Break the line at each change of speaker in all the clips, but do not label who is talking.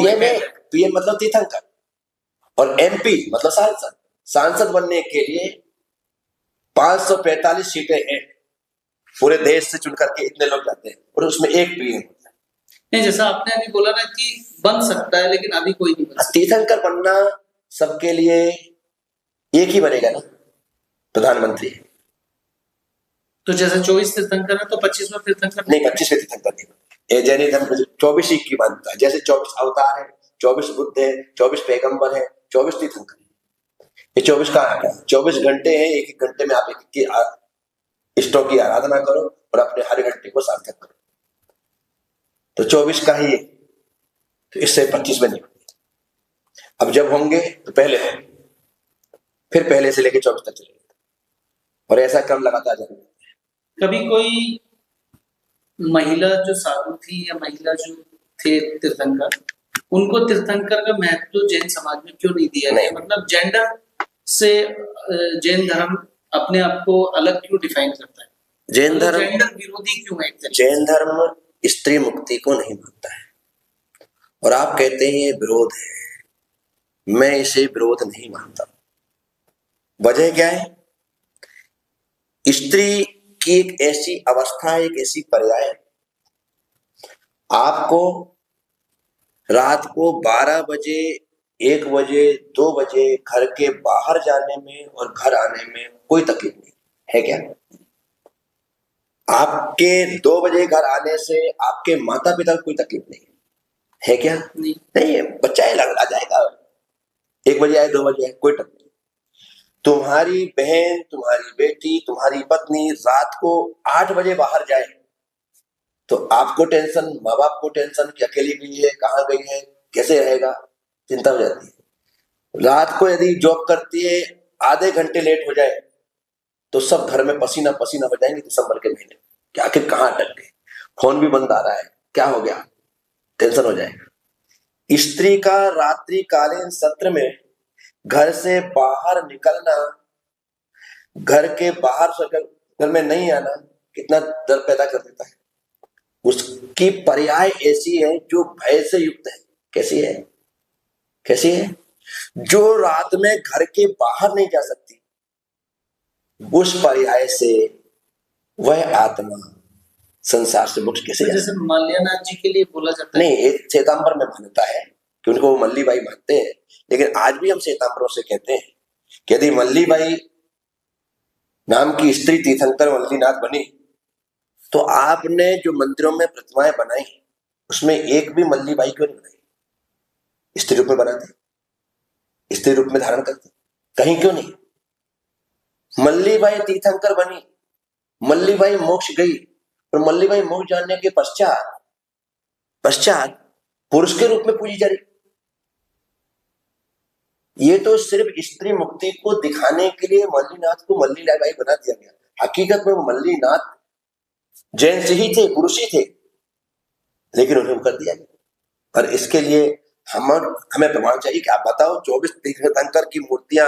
PM मतलब तीर्थंकर, और एमपी मतलब सांसद। सांसद बनने के लिए 545 सीटें हैं, पूरे देश से चुन करके इतने लोग जाते हैं, और उसमें एक पीएम होता है।
नहीं, जैसा आपने अभी बोला ना कि बन सकता है, लेकिन अभी कोई नहीं बन सकता।
तीर्थंकर बनना सबके लिए एक ही बनेगा ना, प्रधानमंत्री।
तो जैसे 24 तीर्थंकर है तो 25वां तीर्थंकर
नहीं, 25वें तीर्थंकर नहीं। ये जैन धर्म 24 ही की मानता है। जैसे 24 अवतार है, 24 बुद्ध है, 24 पैगंबर है, 24 तीर्थंकर। ये 24 कहाँ आ गया? 24 घंटे हैं, एक एक घंटे में आप एक इष्टों की आराधना करो और अपने हर घंटे को सार्थक करो। तो 24 का ही है, तो इससे 25 में नहीं होंगे। अब जब होंगे तो पहले होंगे, फिर पहले से लेके 24 तक चलेंगे, और ऐसा क्रम लगातार जारी रहेगा।
कभी कोई महिला जो साधु थी या महिला जो थे तीर्थंकर, उनको तीर्थंकर का महत्व जैन समाज में क्यों नहीं दिया गया? मतलब जेंडर से जैन धर्म अपने आप को अलग क्यों डिफाइन करता है?
जैन धर्म
जेंडर विरोधी क्यों है?
जैन धर्म स्त्री मुक्ति को नहीं मानता है, और आप कहते हैं ये विरोध है। मैं इसे विरोध नहीं मानता। वजह क्या है? स्त्री की एक ऐसी अवस्था है, एक ऐसी पर्याय, आपको रात को 12 बजे, 1 बजे, 2 बजे घर के बाहर जाने में और घर आने में कोई तकलीफ नहीं है क्या? आपके 2 बजे घर आने से आपके माता पिता को कोई तकलीफ नहीं है क्या? नहीं है। बच्चा आ जाएगा, 1 बजे आए, 2 बजे आए, कोई तकलीफ नहीं। तुम्हारी बहन, तुम्हारी बेटी, तुम्हारी पत्नी रात को 8 बजे बाहर जाए तो आपको टेंशन, माँ बाप को टेंशन कि अकेली गई है, कहाँ गई है, कैसे रहेगा, चिंता हो जाती है। रात को यदि जॉब करती है, आधे घंटे लेट हो जाए तो सब घर में पसीना पसीना हो जाएंगे दिसंबर के महीने कि आखिर कहाँ अटक गए, फोन भी बंद आ रहा है, क्या हो गया, टेंशन हो जाएगा। स्त्री का रात्रिकालीन सत्र में घर से बाहर निकलना, घर के बाहर से घर में नहीं आना कितना डर पैदा कर देता है। उसकी पर्याय ऐसी है जो भय से युक्त है। कैसी है? कैसी है? जो रात में घर के बाहर नहीं जा सकती, उस पर्याय से वह आत्मा संसार से मुक्त कैसे?
जैसे मल्लियानाथ जी के लिए बोला जाता है।
नहीं, एक श्वेतांबर में मान्यता है कि उनको वो मल्लीबाई मानते हैं, लेकिन आज भी हम श्वेतांबरों से कहते हैं कि यदि मल्लीबाई नाम की स्त्री तीर्थंकर मल्लीनाथ बनी तो आपने जो मंदिरों में प्रतिमाएं बनाई उसमें एक भी मल्लीबाई क्यों नहीं बनाई? स्त्री रूप में बनाते, स्त्री रूप में धारण करते, कहीं क्यों नहीं? मल्लीबाई तीर्थंकर बनी, मल्लीबाई मोक्ष गई, और मल्लीबाई मोक्ष जाने के पश्चात पुरुष के रूप में पूजी जा रही। ये तो सिर्फ स्त्री मुक्ति को दिखाने के लिए मल्लीनाथ को मल्लीबाई बना दिया गया। हकीकत में वो मल्लीनाथ जैन से ही थे, पुरुष ही थे, लेकिन उन्हें कर दिया गया। और इसके लिए हमें प्रमाण चाहिए कि आप बताओ 24 तीर्थंकर की मूर्तियां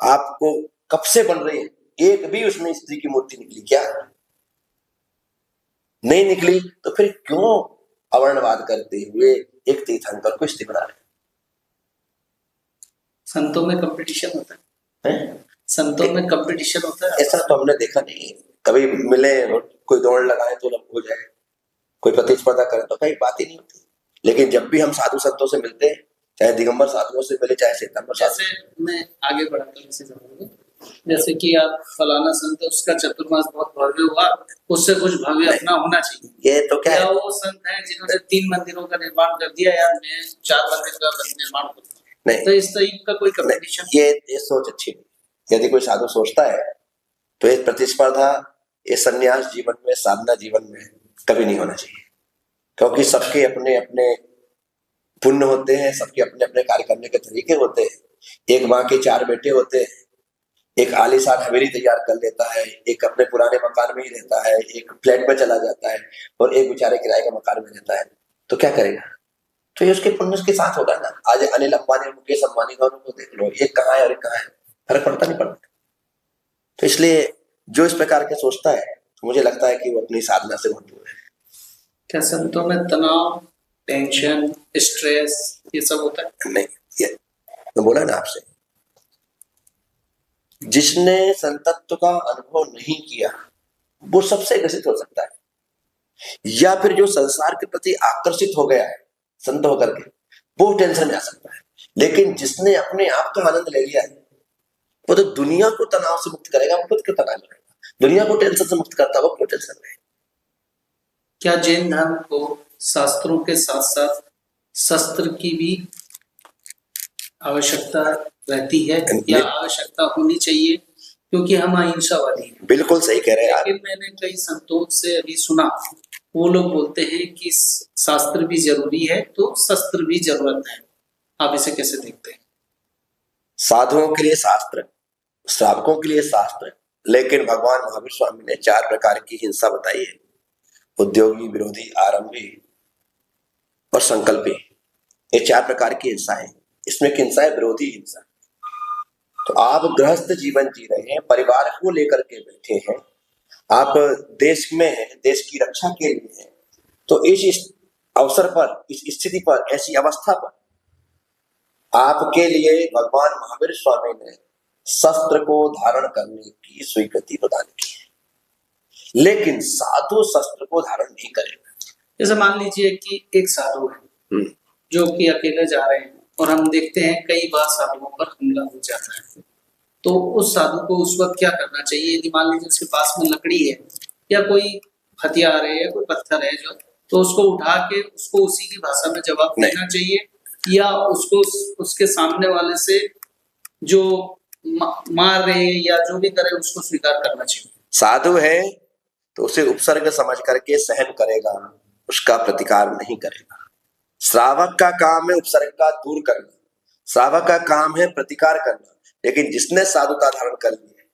आपको कब से बन रही है, एक भी उसमें स्त्री की मूर्ति निकली क्या? नहीं निकली, तो फिर क्यों अवर्णवाद करते हुए एक तीर्थंकर को स्त्री बना रहे?
संतों में कंपटीशन होता है? संतों में कंपटीशन होता है?
ऐसा तो हमने देखा नहीं। कभी मिले, कोई दौड़ लगाए तो लग हो जाए, कोई प्रतिस्पर्धा करे तो कहीं बात ही नहीं होती। लेकिन जब भी हम साधु संतों से मिलते हैं, चाहे दिगंबर साधुओं से मिले, चाहे श्वेतांबर,
जैसे मैं आगे बढ़ाता हूँ इसी जमाने में, जैसे कि आप फलाना संत उसका चतुर्मास बहुत भव्य हुआ, उससे कुछ भव्य अपना होना चाहिए।
ये तो क्या है?
वो संत है जिन्होंने 3 मंदिरों का निर्माण कर दिया, यार मैं 4 मंदिर का निर्माण करूँ, नहीं, तो इस तरह का कोई कंपटीशन,
ये सोच अच्छी नहीं। यदि कोई साधु सोचता है तो ये प्रतिस्पर्धा, ये संन्यास जीवन में, साधना जीवन में कभी नहीं होना चाहिए, क्योंकि सबके अपने अपने पुण्य होते हैं, सबके अपने अपने कार्य करने के तरीके होते हैं। एक माँ के 4 बेटे होते हैं, एक आलीशान हवेली तैयार कर लेता है, एक अपने पुराने मकान में ही रहता है, एक फ्लैट में चला जाता है, और एक बेचारे किराए के मकान में रहता है, तो क्या करेगा? तो ये उसके पुण्य के साथ होगा ना। आज अनिल अंबानी, मुकेश अंबानी दोनों को देख लो, एक कहाँ है और एक कहाँ है, फर्क पड़ता नहीं पड़ता। तो इसलिए जो इस प्रकार के सोचता है, तो मुझे लगता है कि वो अपनी साधना से बहुत दूर है।
क्या संतों में तनाव, टेंशन, स्ट्रेस, ये सब होता है?
नहीं, ये मैं बोला ना आपसे, जिसने संतत्व का अनुभव नहीं किया वो सबसे ग्रसित हो सकता है, या फिर जो संसार के प्रति आकर्षित हो गया है संत होकर के, वो टेंशन में आ सकता है। लेकिन जिसने अपने आप का आनंद ले लिया है वो तो दुनिया को तनाव से मुक्त करेगा, वो खुद के तनाव में रहेगा। दुनिया को टेंशन से मुक्त करता है, वो क्यों टेंशन में?
क्या जैन धर्म को शास्त्रों के साथ साथ शस्त्र की भी आवश्यकता रहती है, या आवश्यकता होनी चाहिए? क्योंकि हम अहिंसावादी हैं।
बिल्कुल सही कह रहे हैं यार।
लेकिन मैंने कई संतों से अभी सुना, वो लोग बोलते हैं कि शास्त्र भी जरूरी है तो शस्त्र भी जरूरत है। आप इसे कैसे देखते हैं?
साधुओं के लिए शास्त्र, श्रावकों के लिए शास्त्र, लेकिन भगवान महावीर स्वामी ने 4 प्रकार की हिंसा बताई है: उद्योगी, विरोधी, आरंभी और संकल्पी। ये 4 प्रकार की हिंसा है। इसमें की हिंसा है विरोधी हिंसा। तो आप गृहस्थ जीवन जी रहे हैं, परिवार को लेकर के बैठे हैं, आप देश में हैं, देश की रक्षा के लिए हैं, तो इस अवसर पर, इस स्थिति पर, ऐसी अवस्था पर आपके लिए भगवान महावीर स्वामी ने शस्त्र को धारण करने की स्वीकृति प्रदान की है। लेकिन साधु शस्त्र को धारण नहीं करेगा।
जैसे मान लीजिए कि एक साधु है जो कि अकेले जा रहे हैं और हम देखते हैं कई बार साधुओं पर हमला हो जाता है, तो उस साधु को उस वक्त क्या करना चाहिए? यदि मान लीजिए उसके पास में लकड़ी है या कोई हथियार है या कोई पत्थर है जो, तो उसको उठा के उसको उसी की भाषा में जवाब देना चाहिए, या उसको उसके सामने वाले से जो मार रहे हैं या जो भी करे उसको स्वीकार करना चाहिए?
साधु है तो उसे उपसर्ग समझ करके सहन करेगा, उसका प्रतिकार नहीं करेगा। श्रावक का काम है उपसर्ग का दूर करना, श्रावक का काम है प्रतिकार करना। लेकिन जिसने साधुता धारण कर ली है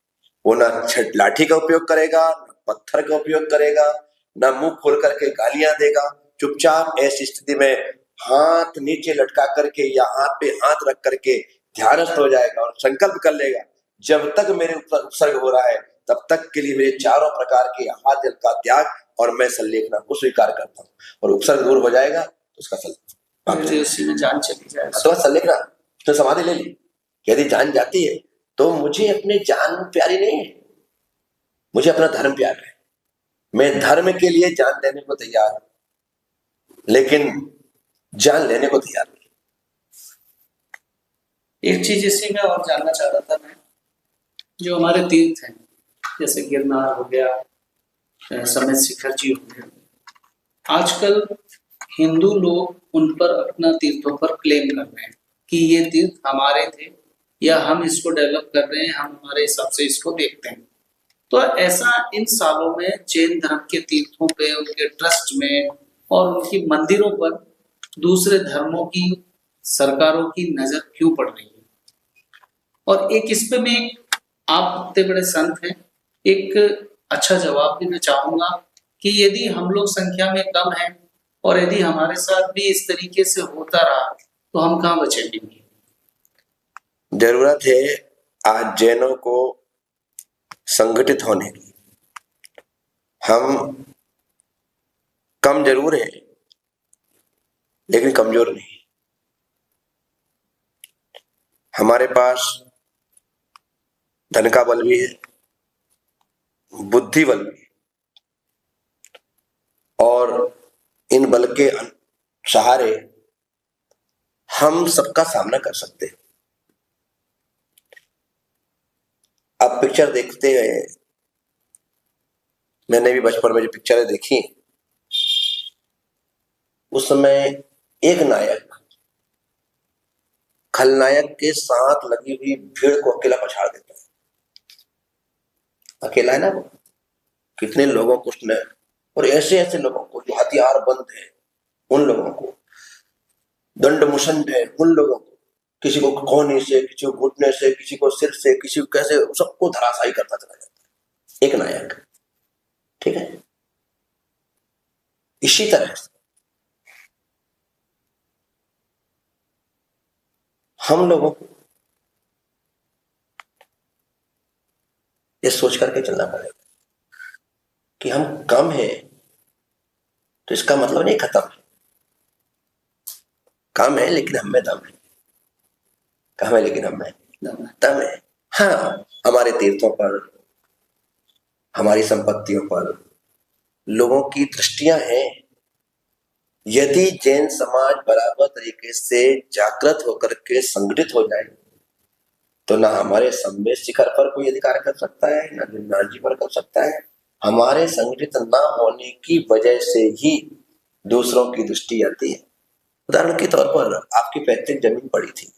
वो ना लाठी का उपयोग करेगा, ना पत्थर का उपयोग करेगा, ना मुंह खोल करके गालियां देगा। चुपचाप ऐसी स्थिति में हाथ नीचे लटका करके या हाथ पे हाथ रख करके ध्यानस्थ हो जाएगा और संकल्प कर लेगा, जब तक मेरे उपसर्ग हो रहा है तब तक के लिए मेरे चारों प्रकार के आहार जल का त्याग और मैं संलेखना को स्वीकार करता हूँ। और उपसर्ग दूर हो जाएगा तो उसका फल
उसी में जान चली जाएगी।
तो संलेखना, उसने समाधि ले ली। यदि जान जाती है तो मुझे अपनी जान प्यारी नहीं है, मुझे अपना धर्म प्यारा है। मैं धर्म के लिए जान देने को तैयार हूं, लेकिन जान लेने को तैयार नहीं।
एक चीज इसी में और जानना चाह रहा था मैं, जो हमारे तीर्थ हैं जैसे गिरनार हो गया, समेत शिखर जी हो गया, आजकल हिंदू लोग उन पर अपना तीर्थों पर क्लेम कर रहे हैं कि ये तीर्थ हमारे थे या हम इसको डेवलप कर रहे हैं, हम हमारे हिसाब से इसको देखते हैं। तो ऐसा इन सालों में जैन धर्म के तीर्थों पे, उनके ट्रस्ट में और उनकी मंदिरों पर दूसरे धर्मों की सरकारों की नजर क्यों पड़ रही है? और एक इस पे भी आप इतने बड़े संत हैं, एक अच्छा जवाब भी मैं चाहूंगा कि यदि हम लोग संख्या में कम हैं और यदि हमारे साथ भी इस तरीके से होता रहा तो हम कहाँ बचेंगे?
जरूरत है आज जैनों को संगठित होने की। हम कम जरूर हैं लेकिन कमजोर नहीं। हमारे पास धन का बल भी है, बुद्धि बल भी है, और इन बल के सहारे हम सबका सामना कर सकते हैं। अब पिक्चर देखते हैं, मैंने भी बचपन में जो पिक्चरें देखी उस समय एक नायक खलनायक के साथ लगी हुई भीड़ को अकेला पछाड़ देता है। अकेला है ना वो, कितने लोगों को उसने, और ऐसे ऐसे लोगों को जो हथियार बंद है, उन लोगों को दंड मुसंड है, उन लोगों को, किसी को कोहनी से, किसी को घुटने से, किसी को सिर से, किसी को कैसे, सबको धराशायी करता चला जाता है एक नायक। ठीक है, इसी तरह से हम लोगों को ये सोच करके चलना पड़ेगा कि हम कम हैं तो इसका मतलब नहीं खत्म है। कम है लेकिन हम में दम है, कम है लेकिन हम में दम है। हाँ, हमारे तीर्थों पर, हमारी संपत्तियों पर लोगों की दृष्टियां हैं। यदि जैन समाज बराबर तरीके से जागृत होकर के संगठित हो जाए तो ना हमारे सम्मेद शिखर पर कोई अधिकार कर सकता है, ना गिरनार जी पर कर सकता है। हमारे संगठित ना होने की वजह से ही दूसरों की दृष्टि आती है। उदाहरण के तौर पर आपकी पैतृक जमीन पड़ी थी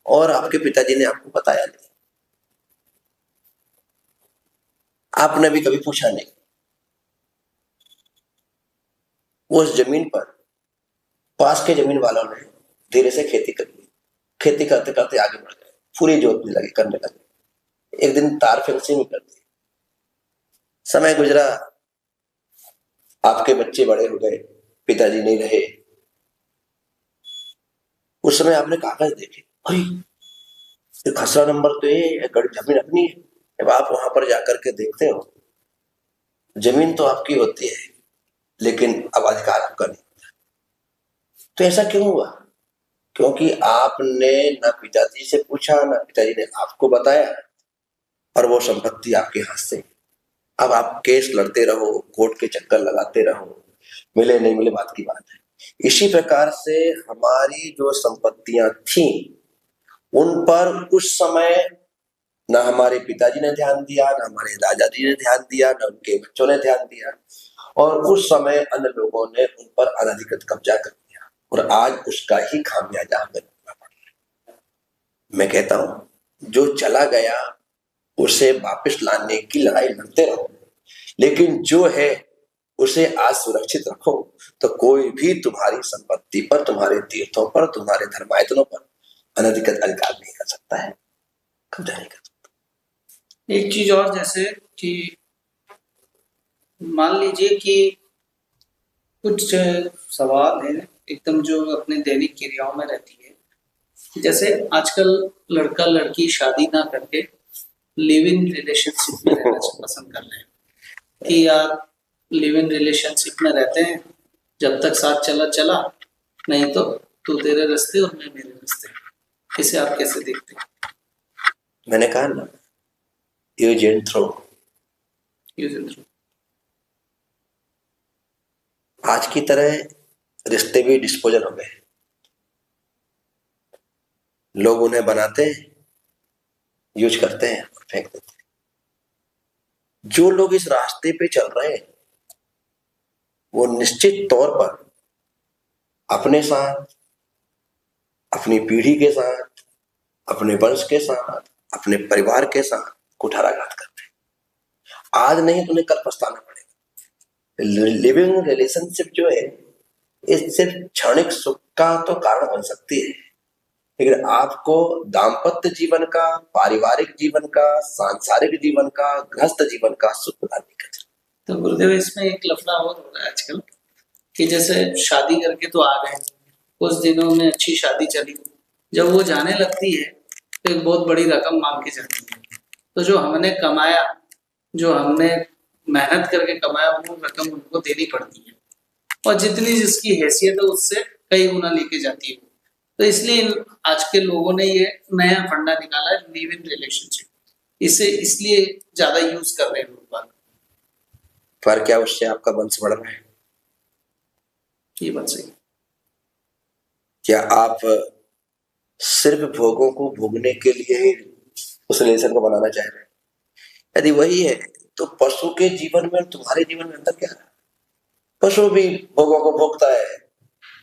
और आपके पिताजी ने आपको बताया नहीं, आपने भी कभी पूछा नहीं। उस जमीन पर पास के जमीन वालों ने धीरे से खेती कर ली, खेती करते करते आगे बढ़ गए, पूरी जोतने लगे, करने लगे। एक दिन तार फेंसिंग कर दी, समय गुजरा, आपके बच्चे बड़े हो गए, पिताजी नहीं रहे। उस समय आपने कागज देखे, अरे ये खसरा नंबर तो ये जमीन अपनी है। जब आप वहां पर जाकर के देखते हो, जमीन तो आपकी होती है लेकिन अब अधिकार आपका नहीं। तो ऐसा क्यों हुआ? क्योंकि आपने ना पिताजी से पूछा, ना पिताजी ने आपको बताया, और वो संपत्ति आपके हाथ से। अब आप केस लड़ते रहो, कोर्ट के चक्कर लगाते रहो, मिले नहीं मिले बात की बात है। इसी प्रकार से हमारी जो संपत्तियां थी उन पर उस समय ना हमारे पिताजी ने ध्यान दिया, ना हमारे दादाजी ने ध्यान दिया, ना उनके बच्चों ने ध्यान दिया, और उस समय अन्य लोगों ने उन पर अनधिकृत कब्जा कर दिया, और आज उसका ही खामियाजा हमें भुगतना पड़ रहा है। मैं कहता हूं जो चला गया उसे वापस लाने की लड़ाई लड़ते रहो, लेकिन जो है उसे आज सुरक्षित रखो, तो कोई भी तुम्हारी संपत्ति पर, तुम्हारे तीर्थों पर, तुम्हारे धर्मायतनों पर अनधिकृत अधिकार नहीं कर सकता है, कब्जा नहीं कर सकता।
एक चीज और, जैसे कि मान लीजिए कि कुछ सवाल है एकदम जो अपने दैनिक क्रियाओं में रहती है। जैसे आजकल लड़का लड़की शादी ना करके लिव इन रिलेशनशिप में रहना पसंद कर रहे हैं कि यार लिव इन रिलेशनशिप में रहते हैं, जब तक साथ चला चला, नहीं तो तू तेरे रास्ते और मैं मेरे रास्ते। इसे आप कैसे देखते हैं?
मैंने कहा ना, यूज एंड थ्रो। आज की तरह रिश्ते भी डिस्पोजल हो गए, लोग उन्हें बनाते हैं, यूज करते हैं और फेंक देते हैं। जो लोग इस रास्ते पे चल रहे हैं वो निश्चित तौर पर अपने साथ, अपनी पीढ़ी के साथ, अपने वंश के साथ, अपने परिवार के साथ कुठाराघात करते हैं। आज नहीं तो उन्हें कल पछताना पड़ेगा। लिविंग रिलेशनशिप जो है ये सिर्फ क्षणिक सुख का तो कारण बन सकती है, लेकिन आपको दाम्पत्य जीवन का, पारिवारिक जीवन का, सांसारिक जीवन का, गृहस्थ जीवन का सुख प्रदान नहीं कर सकती।
तो गुरुदेव इसमें एक लफड़ा और हो रहा है आजकल कि जैसे शादी करके तो आ गए, कुछ दिनों में अच्छी शादी चली, जब वो जाने लगती है तो एक बहुत बड़ी रकम मांग के जाती है। तो जो हमने कमाया, जो हमने मेहनत करके कमाया, वो रकम उनको देनी पड़ती है, और जितनी जिसकी हैसियत है उससे कई गुना लेके जाती है। तो इसलिए आज के लोगों ने ये नया फंडा निकाला है, लिव इन रिलेशनशिप। इसे इसलिए ज्यादा यूज कर रहे हैं लोग।
पर क्या उससे आपका वंश बढ़ रहा है?
ये बात सही।
क्या आप सिर्फ भोगों को भोगने के लिए ही उस रिलेशन को बनाना चाह रहे हैं? यदि वही है तो पशु के जीवन में तुम्हारे जीवन में अंतर क्या है? पशु भी भोगों को भोगता है,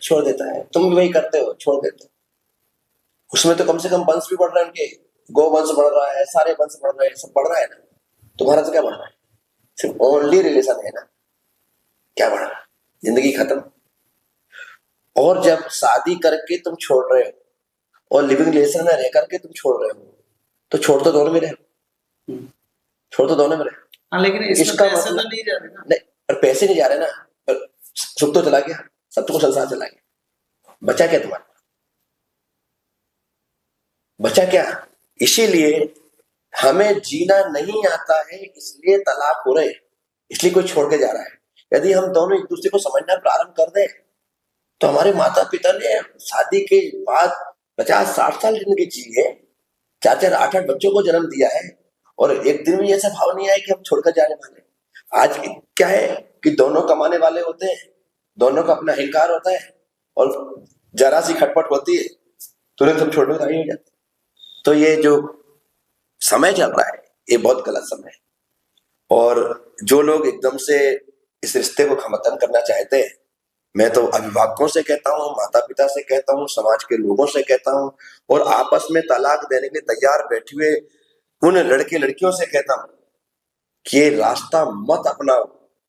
छोड़ देता है, तुम भी वही करते हो, छोड़ देते हो। उसमें तो कम से कम वंश भी बढ़ रहा है, उनके गौ वंश बढ़ रहा है, सारे वंश बढ़ रहे हैं, सब बढ़ रहा है ना। तुम्हारा तो क्या बढ़ रहा है? सिर्फ ओनली रिलेशन है ना, क्या बढ़ रहा है? जिंदगी खत्म। और जब शादी करके तुम छोड़ रहे हो और लिविंग रिलेशन में रह करके तुम छोड़ रहे हो, तो छोड़ तो दोनों में रहे, छोड़ तो दोनों में रहे।
हाँ, लेकिन
इसका
पैसे
मतलब
तो नहीं जा रहे ना।
नहीं, पर पैसे नहीं जा रहे ना, पर सुख तो चला गया, सब तो संसार चला गया, बचा क्या तुम्हारा? बचा क्या? इसीलिए हमें जीना नहीं आता है, इसलिए तलाक हो रहे, इसलिए कोई छोड़ के जा रहा है। यदि हम दोनों एक दूसरे को समझना प्रारंभ कर दें तो हमारे माता पिता ने शादी के बाद 50-60 साल जिंदगी जी है, 4-4 8-8 बच्चों को जन्म दिया है, और एक दिन भी ऐसा भाव नहीं आया कि हम छोड़कर जाने वाले हैं। आज क्या है कि दोनों कमाने वाले होते हैं, दोनों का अपना अहंकार होता है, और जरा सी खटपट होती है तुरंत हम छोड़ने को तैयार हो जाते हैं। तो ये जो समय चल रहा है ये बहुत गलत समय है, और जो लोग एकदम से इस रिश्ते को खत्म करना चाहते हैं, मैं तो अभिभावकों से कहता हूँ, माता पिता से कहता हूँ, समाज के लोगों से कहता हूँ, और आपस में तलाक देने के तैयार बैठे हुए उन लड़के लड़कियों से कहता हूँ कि ये रास्ता मत अपनाओ,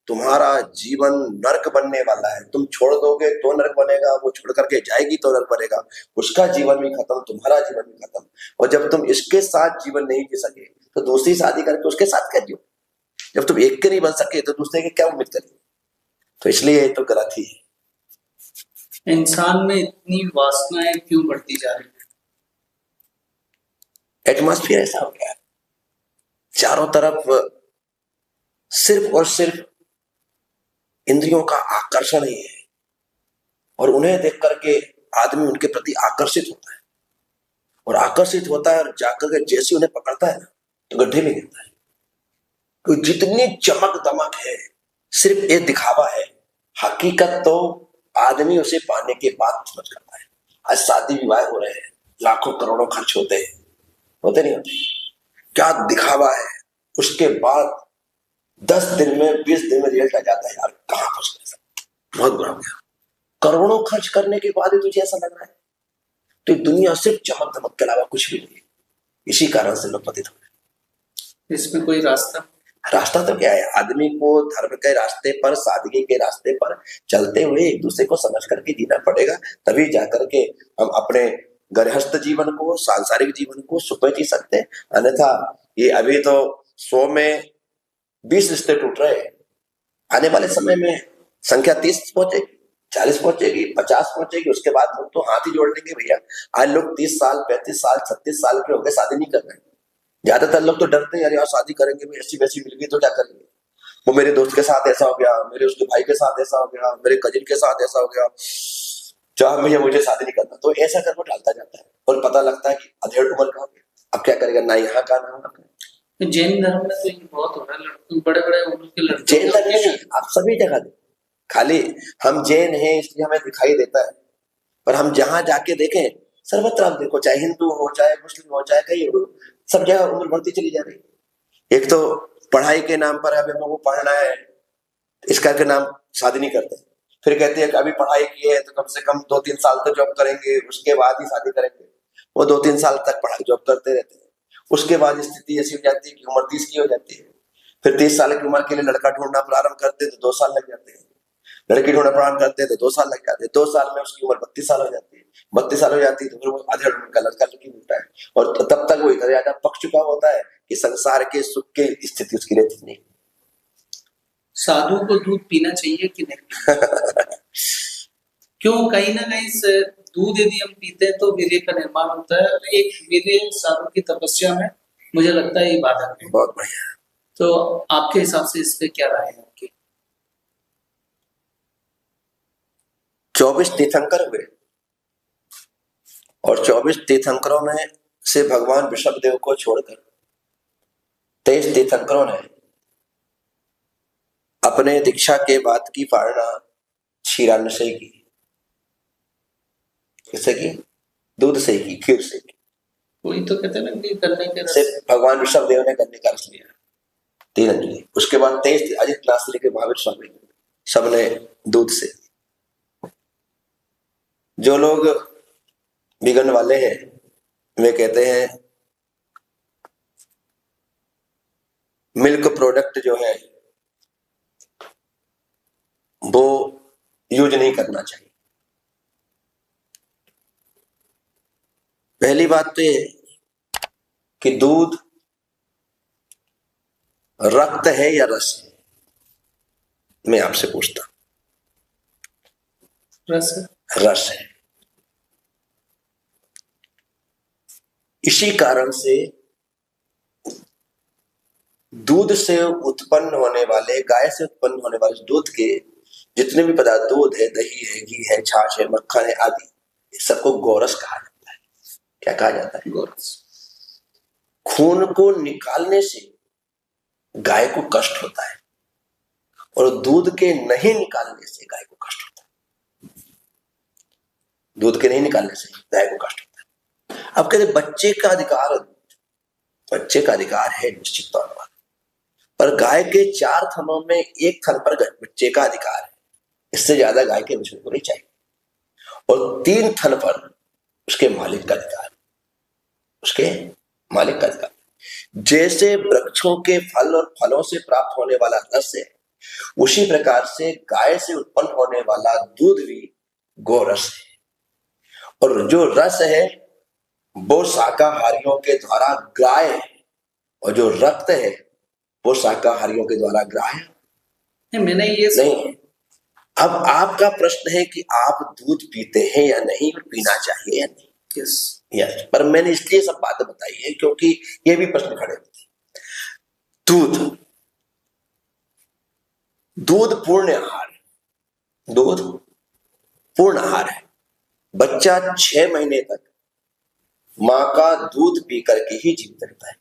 तुम्हारा जीवन नरक बनने वाला है। तुम छोड़ दोगे तो नरक बनेगा, वो छोड़ करके जाएगी तो नरक बनेगा, उसका जीवन भी खत्म, तुम्हारा जीवन भी खत्म। और जब तुम इसके साथ जीवन नहीं जी सके तो दूसरी शादी करके उसके साथ कर दो। जब तुम एक के नहीं बन सके तो दूसरे के क्या उम्मीद करें? तो इसलिए ये तो गलत ही है।
इंसान में इतनी वासनाएं क्यों बढ़ती जा रही है?
एटमॉस्फेयर ऐसा हो गया है, चारों तरफ सिर्फ और सिर्फ इंद्रियों का आकर्षण ही है, और उन्हें देख करके आदमी उनके प्रति आकर्षित होता है, और आकर्षित होता है, और जाकर के जैसे उन्हें पकड़ता है ना तो गड्ढे में गिरता है। तो जितनी चमक दमक है सिर्फ ये दिखावा है, हकीकत तो आदमी उसे पाने के बाद समझ करता है। आज शादी विवाह हो रहे हैं, लाखों करोड़ों खर्च होते हैं, होते नहीं होते? क्या दिखावा है, उसके बाद 10 दिन में 20 दिन में रिजल्ट आ जाता है। यार कहाँ फंस गए, बहुत बुरा हो गया। करोड़ों खर्च करने के बाद ही तुझे ऐसा लग रहा है? तो दुनिया सिर्फ चमक दमक के अलावा कुछ भी नहीं है। इसी कारण से लोग पतित हो गए।
इसमें कोई रास्ता
तो क्या है? आदमी को धर्म के रास्ते पर, सादगी के रास्ते पर चलते हुए एक दूसरे को समझ करके जीना पड़ेगा, तभी जाकर के हम अपने गृहस्थ जीवन को, सांसारिक जीवन को सुख में जी सकते हैं। अन्यथा ये अभी तो 100 में 20 रिश्ते टूट रहे हैं, आने वाले समय में संख्या 30 पहुंचेगी, 40 पहुंचेगी, 50 पहुंचेगी, उसके बाद लोग तो हाथ ही जोड़ लेंगे। भैया आज लोग 30 साल, 35 साल, 36 साल के हो गए, शादी नहीं कर रहे। ज्यादातर लोग तो डरते हैं, यार शादी करेंगे भी ऐसी वैसी मिल गई तो क्या करेंगे, वो मेरे दोस्त के साथ ऐसा हो गया, मेरे उसके भाई के साथ ऐसा हो गया, मेरे कजिन के साथ ऐसा हो गया, चाहे भैया मुझे शादी नहीं करना। तो ऐसा कर वो टालता जाता है, और पता लगता है कि अधेड़ उम्र का हो गया, अब क्या करेगा, ना यहाँ का ना वहाँ का।
जैन धर्म में तो ये बहुत हो रहा है, लड़के बड़े बड़े उम्र के लड़के।
जैन धर्म नहीं, आप सभी जगह दे, खाली हम जैन हैं इसलिए हमें दिखाई देता है, पर हम जहां जाके देखें सर्वत्र आप देखो, चाहे हिंदू हो, चाहे मुस्लिम हो, चाहे कहीं हो, सब जगह उम्र बढ़ती चली जा रही है। एक तो पढ़ाई के नाम पर अभी हम लोगों को पढ़ना है, इसका के नाम शादी नहीं करते, फिर कहते हैं कि अभी पढ़ाई की है तो कम से कम 2-3 साल तो जॉब करेंगे, उसके बाद ही शादी करेंगे। वो 2-3 साल तक पढ़ाई जॉब करते रहते हैं, उसके बाद स्थिति ऐसी हो जाती है कि उम्र 30 की हो जाती है। फिर 30 साल की उम्र के लिए लड़का ढूंढना प्रारंभ करते हैं तो 2 साल लग जाते हैं, लड़की ढूंढना प्रारंभ करते हैं तो 2 साल लग जाते हैं, 2 साल में उसकी उम्र 32 साल हो जाती है, 32 साल हो जाती है तो फिर वो अधेड़ उम्र का लड़का लड़की मिलता है, और तब तक वो इतना ज्यादा पक चुका होता है कि संसार के सुख की स्थिति उसकी रहती नहीं।
साधु को दूध पीना चाहिए कि नहीं? क्यों? कहीं ना कहीं से दूध यदि हम पीते हैं तो वीर्य का निर्माण होता है, एक वीर्य साधु की तपस्या में मुझे लगता है ये बाधक है।
बहुत बढ़िया।
तो आपके हिसाब से इस पे क्या राय है आपकी?
24 तीर्थंकर हुए, और 24 तीर्थंकरों में से भगवान ऋषभदेव को छोड़कर 23 तीर्थंकरों ने अपने दीक्षा के बाद की पारणा क्षीरान्न से की। किससे की? दूध से की, खीर से की।
कोई तो कहते हैं ना कि करने के
से भगवान ऋषभदेव ने करने का रस लिया 3 अंजलि, उसके बाद 23 अजितनाथ से लेकर महावीर स्वामी सबने दूध से। जो लोग विगन वाले हैं वे कहते हैं मिल्क प्रोडक्ट जो है वो यूज नहीं करना चाहिए। पहली बात तो ये कि दूध रक्त है या रस है, मैं आपसे पूछता। रस है। इसी कारण से दूध से उत्पन्न होने वाले, गाय से उत्पन्न होने वाले दूध के जितने भी पदार्थ, दूध है, दही है, घी है, छाछ है, मक्खन है आदि, इस सबको गोरस कहा जाता है। क्या कहा जाता है?
गोरस।
खून को निकालने से गाय को कष्ट होता है और दूध के नहीं निकालने से गाय को कष्ट होता है। दूध के नहीं निकालने से गाय को कष्ट होता है। अब कहते बच्चे का अधिकार, बच्चे का अधिकार है निश्चित तौर पर गाय के 4 थनों में एक थन पर बच्चे का अधिकार है, इससे ज्यादा गाय के बच्चे को नहीं चाहिए। और 3 थन पर उसके मालिक का अधिकार, उसके मालिक का अधिकार। जैसे वृक्षों के फल और फलों से प्राप्त होने वाला रस है, उसी प्रकार से गाय से उत्पन्न होने वाला दूध भी गोरस है। और जो रस है वो शाकाहारियों के द्वारा ग्राह्य है, और जो रक्त है वो शाकाहारियों के द्वारा ग्राह्य
मैंने ये
नहीं है। अब आपका प्रश्न है कि आप दूध पीते हैं या नहीं, और पीना चाहिए या नहीं। यस, पर मैंने इसलिए सब बातें बताई है क्योंकि ये भी प्रश्न खड़े होते हैं। दूध पूर्ण आहार है, दूध पूर्ण आहार है। बच्चा 6 महीने तक मां का दूध पी करके ही जीवित रहता है,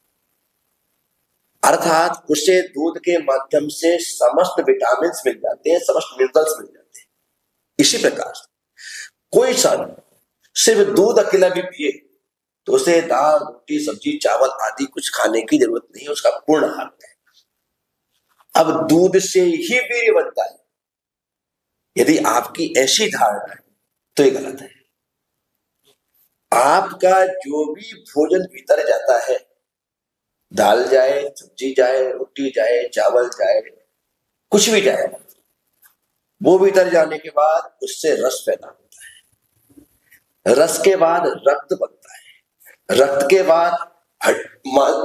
अर्थात उसे दूध के माध्यम से समस्त विटामिन मिल जाते हैं, समस्त मिनरल्स मिल जाते हैं। इसी प्रकार कोई सा सिर्फ दूध अकेला भी पिए तो उसे दाल, रोटी, सब्जी, चावल आदि कुछ खाने की जरूरत नहीं है, उसका पूर्ण आहार है। अब दूध से ही वीर्य बनता है, यदि आपकी ऐसी धारणा है तो ये गलत है। आपका जो भी भोजन भीतर जाता है, दाल जाए, सब्जी जाए, रोटी जाए, चावल जाए, कुछ भी जाए, वो भीतर जाने के बाद उससे रस पैदा होता है, रस के बाद रक्त बनता है, रक्त के बाद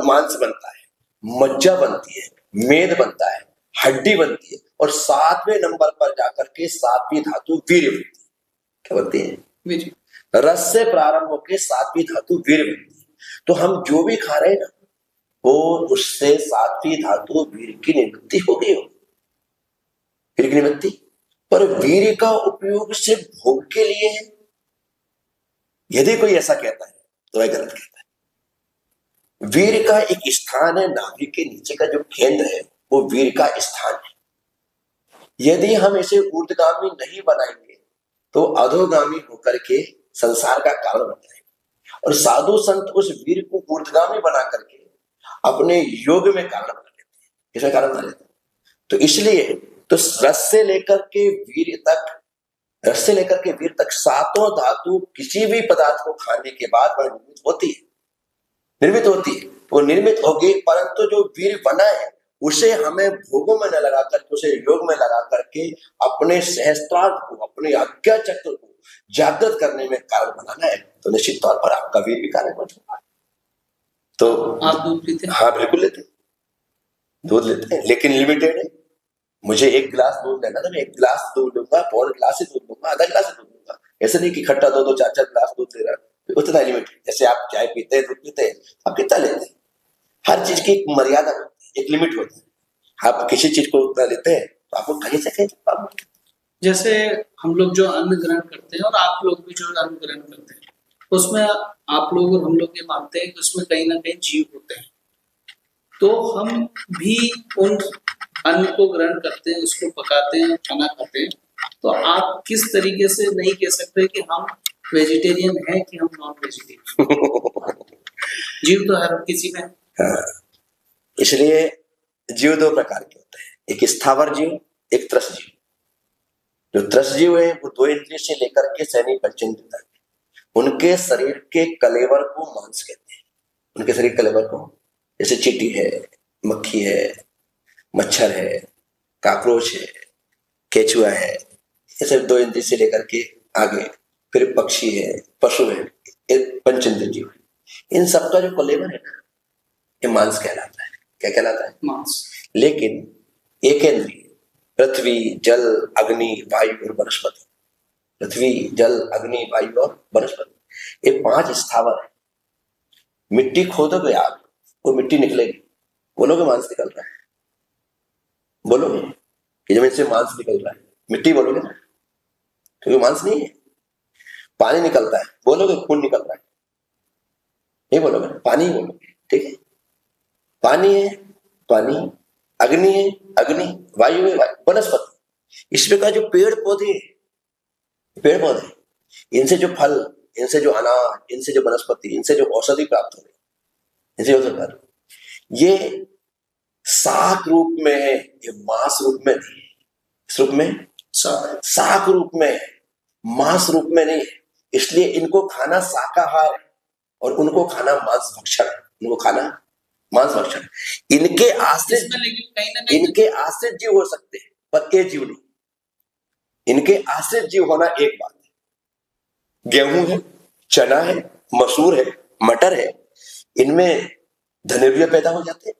मांस बनता है, मज्जा बनती है, मेद बनता है, हड्डी बनती है, और 7वें नंबर पर जाकर के 7वीं धातु वीर्य बनती है। क्या बनती है? रस से प्रारंभ होकर 7वीं धातु वीर्य बनती है। तो हम जो भी खा रहे हैं ना, वो उससे 7वीं धातु वीर्य की निवृत्ति हो गई हो, वीर्य की निवृत्ति। पर वीर्य का उपयोग सिर्फ भोग के लिए है, यदि कोई ऐसा कहता है तो वह गलत कहता है। वीर्य का एक स्थान है, नाभि के नीचे का जो केंद्र है वो वीर्य का स्थान है। यदि हम इसे ऊर्ध्वगामी नहीं बनाएंगे तो अधोगामी होकर के संसार का कारण बन जाएगा, और साधु संत उस वीर्य को ऊर्ध्वगामी बना करके अपने योग में कारण बना लेते हैं। इसमें कारण बना लेते हैं। तो इसलिए तो रस से लेकर के वीर्य तक, रस से लेकर के वीर्य तक 7 धातु किसी भी पदार्थ को खाने के बाद वह निर्मित होती है, निर्मित होती है। वो निर्मित होगी, परंतु जो वीर्य बना है उसे हमें भोगों में न लगा करके, उसे योग में लगा करके अपने सहस्त्रार्थ को, अपने आज्ञा चक्र को जागृत करने में कारण बनाना है, तो निश्चित तौर पर आपका वीर्य भी कारण बनेगा। तो
आप दूध पीते हैं?
हाँ, बिल्कुल लेते हैं, दूध लेते हैं, लेकिन लिमिटेड है। मुझे 1 गिलास दूध लेना तो मैं 1 गिलास दूध लूंगा, पौन गिलास ही दूध लूंगा, आधा गिलास ही दूध लूंगा। ऐसा नहीं कि इकट्ठा 2-2, 4-4 गिलास दूध ले रहा है, उतना लिमिट है। जैसे आप चाय पीते हैं, दूध पीते हैं, आप कितना लेते हैं? हर चीज की एक मर्यादा होती है, एक लिमिट होती है। आप किसी चीज को उतना लेते हैं तो आपको कहीं से कहीं।
जैसे हम लोग जो अन्न ग्रहण करते हैं और आप लोग भी जो अन्न ग्रहण करते हैं, उसमें आप लोग और हम लोग ये मानते हैं कि उसमें कहीं ना कहीं जीव होते हैं, तो हम भी उन अन्न को ग्रहण करते हैं, उसको पकाते हैं, खाना खाते हैं। तो आप किस तरीके से नहीं कह सकते कि हम वेजिटेरियन हैं कि हम नॉन वेजिटेरियन? जीव तो हर किसी में है।
हाँ, इसलिए जीव 2 प्रकार के होते हैं, एक स्थावर जीव, एक त्रस जीव। जो त्रस जीव है वो 2 इंद्रिय से लेकर के सैनी पंचेंद्रिय तक, उनके शरीर के कलेवर को मांस कहते हैं। उनके शरीर कलेवर को, जैसे चींटी है, मक्खी है, मच्छर है, काकरोच है, केचुआ है, ये सब 2 इंद्रिय से लेकर के आगे, फिर पक्षी है, पशु है, पंचेंद्रिय जीव है। इन सबका जो कलेवर है ना, ये मांस कहलाता है। क्या कहलाता है?
मांस। लेकिन
एक इंद्रिय पृथ्वी, जल, अग्नि, वायु और वनस्पति, पृथ्वी, जल, अग्नि, वायु और वनस्पति, ये 5 स्थावर है। मिट्टी खोदोगे आप, वो मिट्टी निकलेगी, बोलोगे मांस निकल रहा है, बोलोगे कि जमीन से मांस निकल रहा है, मिट्टी बोलोगे ना, क्योंकि मांस नहीं है। पानी निकलता है, बोलोगे खून निकल रहा है, नहीं बोलोगे ना, पानी ही बोलोगे, ठीक है। पानी है पानी, अग्नि है अग्नि, वायु है वायु, वनस्पति। इस प्रकार जो पेड़ पौधे, इनसे जो फल, इनसे जो अनाज, इनसे जो वनस्पति, इनसे जो औषधि प्राप्त हो रही, इनसे जो फल, ये शाक रूप में है, ये मांस रूप में नहीं है। इस रूप में शाक रूप में है, मांस रूप में नहीं है। इसलिए इनको खाना शाकाहार है और उनको खाना मांस भक्षण है। इनको खाना मांस भक्षण है। इनके आश्रित,
लेकिन कहीं ना कहीं
इनके आश्रित जीव हो सकते हैं पर ये जीव नहीं। इनके आश्रित जीव होना एक बात है। गेहूं है, चना है, मसूर है, मटर है, इनमें धनुर्य पैदा हो जाते हैं,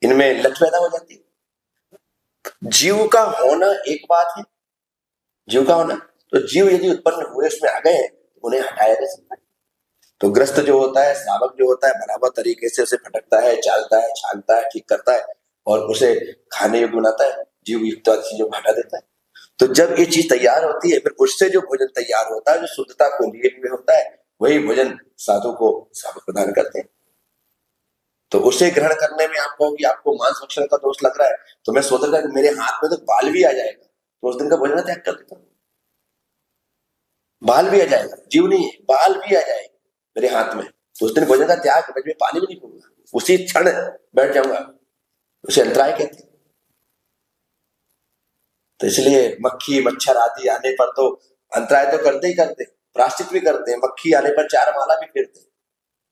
इनमें लठ पैदा हो जाती है। जीव का होना एक बात है, जीव का होना। तो जीव यदि उत्पन्न हुए, उसमें आ गए हैं, तो उन्हें हटाया जा सकता है। तो ग्रस्त जो होता है, श्रावक जो होता है, बराबर तरीके से उसे फटकता है, चालता है, छानता है, ठीक करता है और उसे खाने योग्य बनाता है, जीव युक्त चीजों को हटा देता है। तो जब ये चीज तैयार होती है, फिर उससे जो भोजन तैयार होता है, जो शुद्धता को लिए हुए होता है, वही भोजन साधु को साधु प्रदान करते हैं। तो उसे ग्रहण करने में आप कहो कि आपको मांस भक्षण का दोष लग रहा है, तो मैं सोच रहा मेरे हाथ में तो बाल भी आ जाएगा, तो उस दिन का भोजन त्याग कर देता हूं। बाल भी आ जाएगा, जीव नहीं है, बाल भी आ जाएगा मेरे हाथ में, तो उस दिन भोजन का त्याग, में पानी भी नहीं पीऊंगा, उसी क्षण बैठ जाऊंगा। उसे अंतराय कहते हैं। तो इसलिए मक्खी मच्छर आदि आने पर तो अंतराय तो करते ही करते, प्राश्चित भी करते हैं। मक्खी आने पर 4 माला भी फेरते,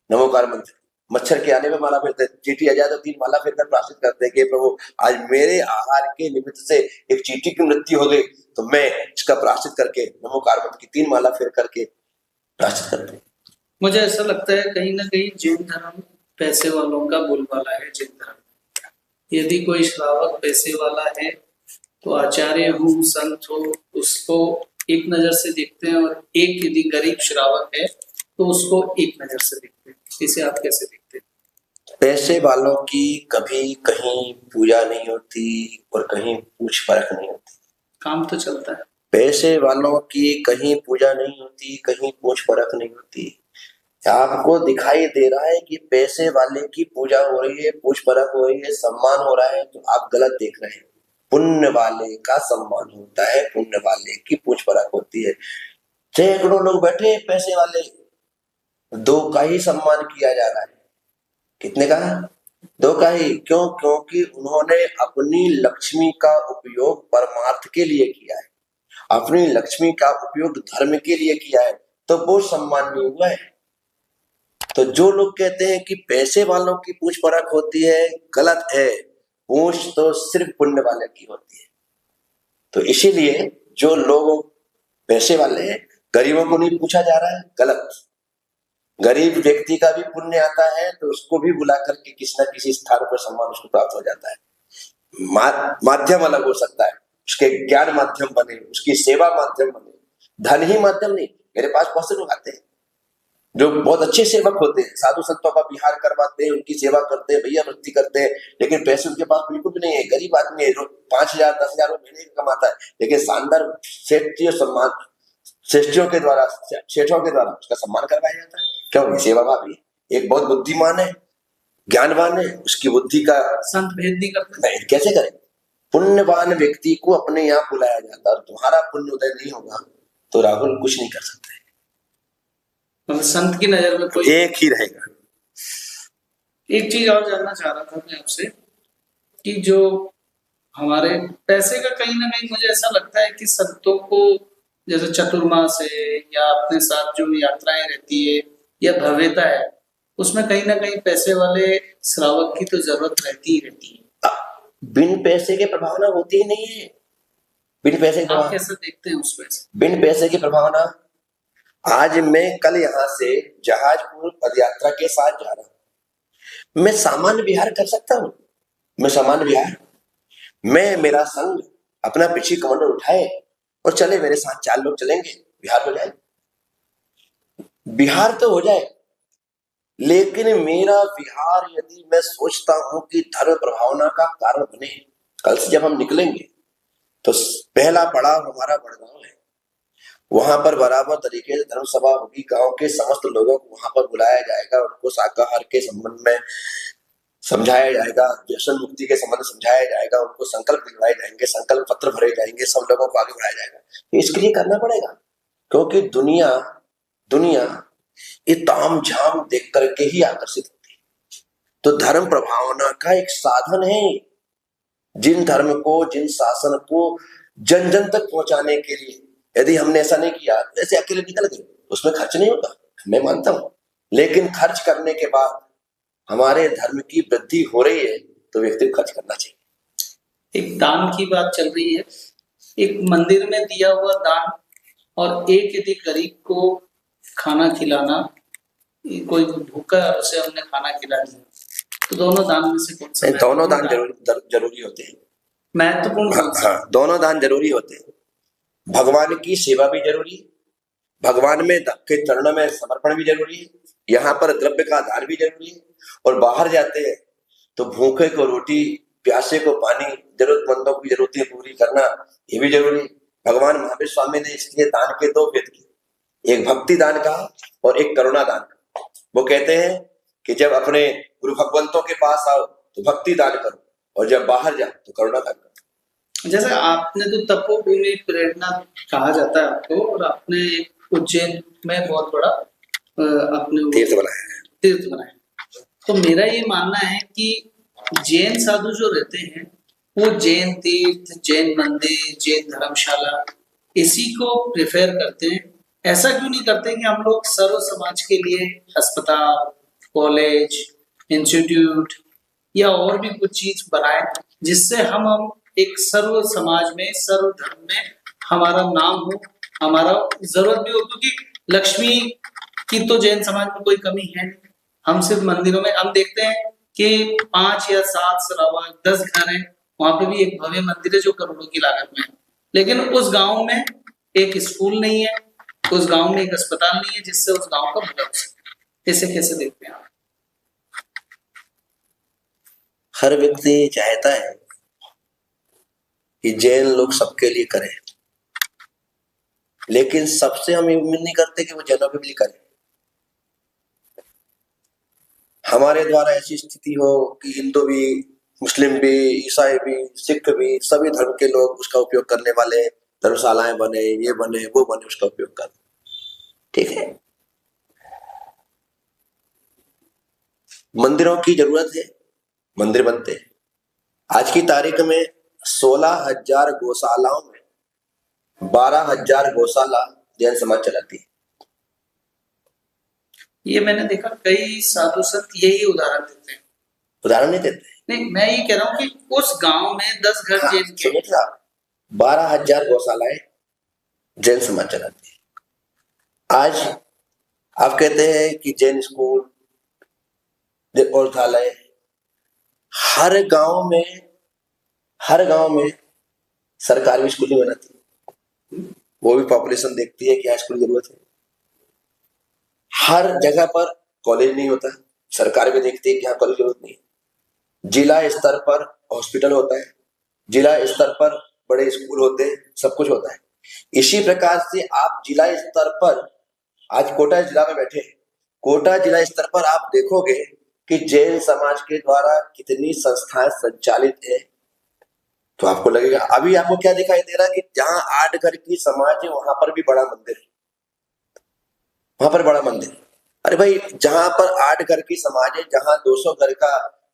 नमोकार मंत्र। मच्छर के आने में माला फेरते, चींटी आ जाए तो 3 माला फेरकर प्राश्चित करते हैं कि प्रभु आज मेरे आहार के निमित्त से एक चींटी की मृत्यु हो गई, तो मैं इसका प्राश्चित करके नमोकार मंत्र की 3 माला फेर करके प्राश्चित करते हैं।
मुझे ऐसा लगता है कहीं ना कहीं जैन धर्म पैसे वालों का बोलबाला है। जैन धर्म, यदि कोई श्रावक पैसे वाला है तो आचार्य हो, संत हो, उसको एक नजर से देखते हैं, और एक यदि गरीब श्रावक है तो उसको एक नजर से देखते हैं। इसे आप कैसे देखते हैं?
पैसे वालों की कभी कहीं पूजा नहीं होती और कहीं पूछ परख नहीं होती,
काम तो चलता है।
पैसे वालों की कहीं पूजा नहीं होती, कहीं पूछ परख नहीं होती। आपको दिखाई दे रहा है कि पैसे वाले की पूजा हो रही है, पूछ परख हो रही है, सम्मान हो रहा है, तो आप गलत देख रहे हैं। पुण्य वाले का सम्मान होता है, पुण्य वाले की पूछ परख होती है। सैकड़ों लोग बैठे पैसे वाले, 2 का ही सम्मान किया जा रहा है। कितने का? 2 का ही। क्यों? क्योंकि उन्होंने अपनी लक्ष्मी का उपयोग परमार्थ के लिए किया है, अपनी लक्ष्मी का उपयोग धर्म के लिए किया है, तो वो सम्मान नहीं हुआ है। तो जो लोग कहते हैं कि पैसे वालों की पूछ परख होती है, गलत है। पूछ तो सिर्फ पुण्य वाले की होती है। तो इसीलिए जो लोग पैसे वाले हैं, गरीबों को नहीं पूछा जा रहा है, गलत। गरीब व्यक्ति का भी पुण्य आता है तो उसको भी बुला करके किसी न किसी स्थान पर सम्मान उसको प्राप्त हो जाता है। माध्यम अलग हो सकता है, उसके ज्ञान माध्यम बने, उसकी सेवा माध्यम बने, धन ही माध्यम नहीं। मेरे पास बहुत से लोग आते हैं जो बहुत अच्छे सेवक होते हैं, साधु संतों का विहार करवाते हैं, उनकी सेवा करते हैं, भैया वृत्ति करते हैं, लेकिन पैसे उनके पास बिल्कुल भी नहीं है। गरीब आदमी है, 5,000 10,000 महीने का कमाता है, लेकिन शानदार सेठियों सम्मान, सेठियों के द्वारा उसका सम्मान करवाया जाता है। क्यों? सेवा भावी है, एक बहुत बुद्धिमान है, ज्ञानवान है, उसकी बुद्धि का
संत भेद नहीं करते।
नहीं, कैसे करें? पुण्यवान व्यक्ति को अपने यहाँ बुलाया जाता है, और तुम्हारा पुण्य उदय नहीं होगा तो राहुल कुछ नहीं कर सकते।
संत की नजर में कोई
एक ही रहेगा।
एक चीज और जानना चाह रहा था मैं आपसे कि जो हमारे पैसे का कहीं ना कहीं मुझे ऐसा लगता है कि संतों को जैसे चतुर्मास है या अपने साथ जो यात्राएं रहती है या भव्यता है, उसमें कहीं ना कहीं पैसे वाले श्रावक की तो जरूरत रहती ही रहती है।
बिन पैसे के प्रभावना होती ही नहीं है। बिन पैसे के
आप कैसे देखते हैं उस पैसे?
बिन पैसे की प्रभावना, आज मैं कल यहाँ से जहाजपुर पदयात्रा के साथ जा रहा हूं, मैं सामान्य विहार कर सकता हूं। मैं सामान्य विहार, मैं मेरा संग अपना पीछे कमंडल उठाए और चले, मेरे साथ 4 लोग चलेंगे, विहार हो जाए। विहार तो हो जाए, लेकिन मेरा विहार यदि मैं सोचता हूं कि धर्म प्रभावना का कारण बने, कल से जब हम निकलेंगे तो पहला पड़ाव हमारा बड़गांव है। वहां पर बराबर तरीके से धर्म सभा होगी, गांव के समस्त लोगों को वहां पर बुलाया जाएगा, उनको शाकाहार के संबंध में समझाया जाएगा, व्यसन मुक्ति के संबंध में समझाया जाएगा, उनको संकल्प दिलवाए जाएंगे, संकल्प पत्र भरे जाएंगे, सब लोगों को आगे बढ़ाया जाएगा। तो इसके लिए करना पड़ेगा, क्योंकि दुनिया दुनिया ये ताम झाम देख करके ही आकर्षित होती है। तो धर्म प्रभावना का एक साधन है। जिन धर्म को, जिन शासन को जन जन तक पहुंचाने के लिए यदि हमने ऐसा नहीं किया, ऐसे अकेले निकल गए, उसमें खर्च नहीं होगा, मैं मानता हूं, लेकिन खर्च करने के बाद हमारे धर्म की वृद्धि हो रही है तो व्यक्ति को खर्च करना चाहिए।
एक दान की बात चल रही है, एक मंदिर में दिया हुआ दान और एक यदि गरीब को खाना खिलाना, कोई भूखा है उसे हमने खाना खिला दिया, तो दोनों दान में से कौन सा?
दोनों दान जरूरी होते हैं,
महत्वपूर्ण।
हाँ, दोनों दान जरूरी होते हैं। भगवान की सेवा भी जरूरी है, भगवान में के चरणों में समर्पण भी जरूरी है, यहाँ पर द्रव्य का दान भी जरूरी है, और बाहर जाते हैं तो भूखे को रोटी, प्यासे को पानी, जरूरतमंदों की जरूरतें पूरी करना ये भी जरूरी है। भगवान महावीर स्वामी ने इसलिए दान के दो भेद किए, एक भक्ति दान का और एक करुणा दान का। वो कहते हैं कि जब अपने गुरु भगवंतों के पास आओ तो भक्ति दान करो, और जब बाहर जाओ तो करुणा दान करो।
जैसे आपने तो तपोभूमि प्रेरणा कहा जाता है आपको, और आपने एक उज्जैन में बहुत बड़ा अपने तीर्थ बनाया। तो मेरा ये मानना है कि जैन साधु जो रहते हैं वो जैन तीर्थ, जैन मंदिर, जैन धर्मशाला इसी को प्रेफर करते हैं। ऐसा क्यों नहीं करते कि हम लोग सर्व समाज के लिए अस्पताल, कॉलेज, इंस्टीट्यूट या और भी कुछ चीज बनाए, जिससे हम एक सर्व समाज में, सर्व धर्म में हमारा नाम हो, हमारा जरूरत भी हो, क्योंकि लक्ष्मी की तो जैन समाज में कोई कमी है नहीं। हम सिर्फ मंदिरों में हम देखते हैं कि 5 या 7 सरावा 10 घर हैं, वहां पे भी एक भव्य मंदिर है जो करोड़ों की लागत में है, लेकिन उस गांव में एक स्कूल नहीं है, उस गांव में एक अस्पताल नहीं है जिससे उस गांव का भला हो सके। इसे कैसे देखते हैं आप?
हर व्यक्ति चाहता है कि जैन लोग सबके लिए करें, लेकिन सबसे हम उम्मीद नहीं करते कि वो जैनों के लिए करें। हमारे द्वारा ऐसी स्थिति हो कि हिंदू भी, मुस्लिम भी, ईसाई भी, सिख भी, सभी धर्म के लोग उसका उपयोग करने वाले, धर्मशालाएं बने, ये बने, वो बने, उसका उपयोग कर, ठीक है। मंदिरों की जरूरत है, मंदिर बनते हैं। आज की तारीख में 16,000 गौशालाओं में 12,000 गौशाला जैन समाज चलाती है।
ये मैंने देखा, कई साधु संत यही उदाहरण देते हैं।
उदाहरण नहीं देते?
नहीं, मैं ये कह रहा हूँ कि उस गांव में 10 घर जैन के,
12,000 गौशालाएं जैन समाज चलाती है। आज आप कहते हैं कि जैन स्कूल, औषधालय, हर गांव में सरकार भी स्कूल नहीं बनाती, वो भी पॉपुलेशन देखती है कि हाई स्कूल की जरूरत है। हर जगह पर कॉलेज नहीं होता, सरकार भी देखती है कि यहाँ कॉलेज की जरूरत नहीं है। जिला स्तर पर हॉस्पिटल होता है, जिला स्तर पर बड़े स्कूल होते हैं, सब कुछ होता है। इसी प्रकार से आप जिला स्तर पर, आज कोटा जिला में बैठे हैं, कोटा जिला स्तर पर आप देखोगे कि जैन समाज के द्वारा कितनी संस्थाएं संचालित है, तो आपको लगेगा, अभी आपको क्या दिखाई दे रहा है कि जहां 8 घर की समाज है वहां पर भी बड़ा मंदिर है, वहां पर बड़ा मंदिर। अरे भाई, जहां पर 8 घर की समाज है, जहां 200 घर का,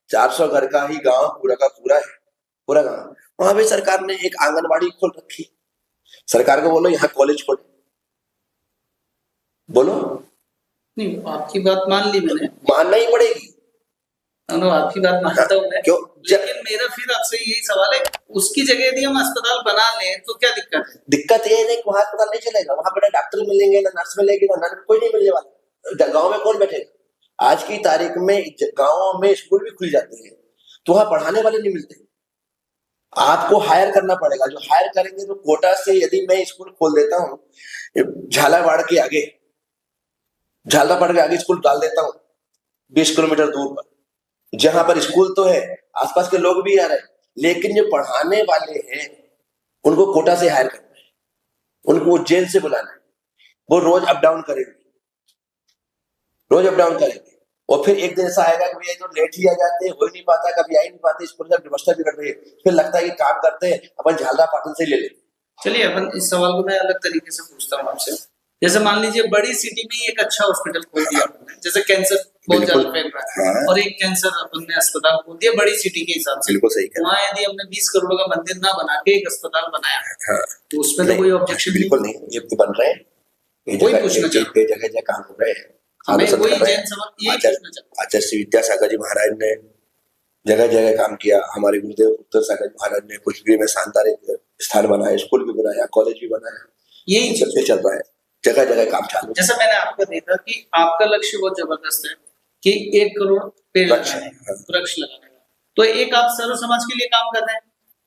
400 घर का ही गांव पूरा का पूरा है, पूरा गांव, वहां भी सरकार ने एक आंगनबाड़ी खोल रखी। सरकार को बोलो यहाँ कॉलेज खोले, बोलो।
नहीं, आपकी बात मान ली मैंने,
मानना ही पड़ेगी।
आपकी बात मानता हूँ मैं,
क्यों?
लेकिन मेरा फिर आपसे यही सवाल है, उसकी जगह यदि हम अस्पताल बना लें तो क्या दिक्कत है?
दिक्कत ये है कि वहां अस्पताल नहीं चलेगा, वहां पर डॉक्टर मिलेंगे ना नर्स मिलेगी ना कोई नहीं मिलने वाला। गाँव में कौन बैठेगा? आज की तारीख में गाँवों में स्कूल भी खुल जाते हैं तो वहां पढ़ाने वाले नहीं मिलते, आपको हायर करना पड़ेगा। जो हायर करेंगे तो कोटा से यदि मैं स्कूल खोल देता हूँ झालावाड़ के आगे, झालावाड़ के आगे स्कूल डाल देता हूँ 20 किलोमीटर दूर पर, जहां पर स्कूल तो है, आसपास के लोग भी आ रहे हैं, लेकिन जो पढ़ाने वाले हैं उनको कोटा से हायर करना है, उनको जेल से बुलाना है, वो रोज अप डाउन करेंगे, रोज अप डाउन करेंगे। और फिर एक दिन ऐसा आएगा कि भैया तो लेट ही आ जाते हैं, हो ही नहीं पाता, कभी आ ही नहीं पाते, इस पूरी व्यवस्था बिगड़ रही है। फिर लगता है कि काम करते हैं अपन झालरा पाटन से ले लेते।
चलिए अपन इस सवाल को मैं अलग तरीके से पूछता हूँ आपसे। जैसे मान लीजिए बड़ी सिटी में एक अच्छा हॉस्पिटल खोल दिया आपने, जैसे कैंसर बहुत ज्यादा फैल रहा है,
हाँ।
और एक कैंसर अपन ने अस्पताल खोल दिया बड़ी सिटी के हिसाब से।
बिल्कुल सही कहा।
वहाँ यदि हमने 20 करोड़ का मंदिर ना बना के एक अस्पताल बनाया,
हाँ।
तो उसमें तो कोई ऑब्जेक्शन
बिल्कुल नहीं, ये तो बन रहे हैं,
वही पूछना चाहता हूँ।
जगह जगह काम हो रहे हैं,
हमें
आलोचना
वही
कर रहे
जैन
हैं।
समाज यही पूछना चाहता हूँ।
आचार्य श्री विद्यासागर जी महाराज ने जगह जगह काम किया, हमारे गुरुदेव उत्तर सागर जी महाराज ने कुचबिहार में शानदार एक स्थान बनाया, स्कूल भी बनाया, कॉलेज भी बनाया,
यही
सब चल रहा है, जगह जगह काम चालू है।
जैसा मैंने आपको देखा कि आपका लक्ष्य बहुत जबरदस्त है कि 1 करोड़ पेड़
वृक्ष,
लगाने,
हाँ।
वृक्ष लगाने का। तो एक आप सर्व समाज के लिए काम कर रहे हैं,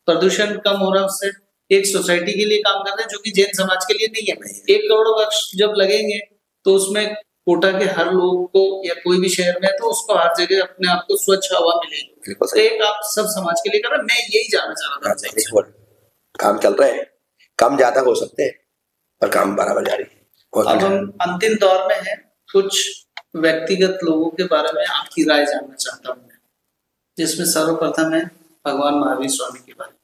प्रदूषण कम हो रहा है उससे, एक सोसाइटी के लिए काम कर रहे हैं जो कि जैन समाज के लिए नहीं है। 1 करोड़ वृक्ष जब लगेंगे तो उसमें कोटा के हर लोग को या कोई भी शहर में है तो उसको हर जगह अपने आप को स्वच्छ हवा मिलेगी। तो एक आप सब समाज के लिए कर रहे हैं, मैं यही जानना चाह रहा था।
काम चल रहे हैं, कम ज्यादा हो सकते हैं पर काम बराबर जारी है।
अब हम अंतिम दौर में हैं, कुछ व्यक्तिगत लोगों के बारे में आपकी राय जानना चाहता हूँ, जिसमें सर्वप्रथम है भगवान महावीर स्वामी के बारे में।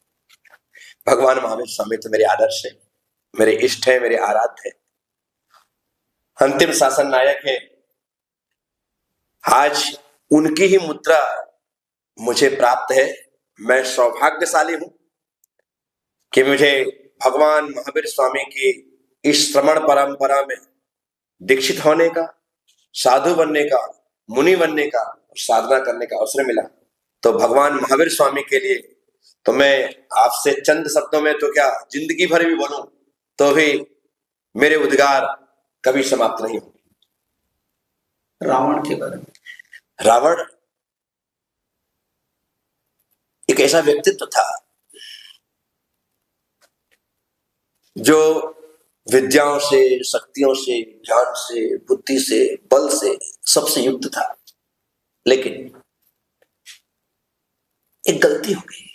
भगवान महावीर स्वामी तो मेरे आदर्श है, मेरे इष्ट है, मेरे आराध्य है, अंतिम शासन नायक है। आज उनकी ही मुद्रा मुझे प्राप्त है। मैं सौभाग्यशाली हूं कि मुझे भगवान महावीर स्वामी की इस श्रवण परंपरा में दीक्षित होने का, साधु बनने का, मुनि बनने का, साधना करने का अवसर मिला। तो भगवान महावीर स्वामी के लिए तो मैं आपसे चंद शब्दों में तो क्या जिंदगी भर भी बोलूं तो भी मेरे उद्गार कभी समाप्त नहीं होंगे।
रावण के बारे में।
रावण एक ऐसा व्यक्तित्व था जो विद्याओं से, शक्तियों से, ज्ञान से, बुद्धि से, बल से सबसे युक्त था, लेकिन एक गलती हो गई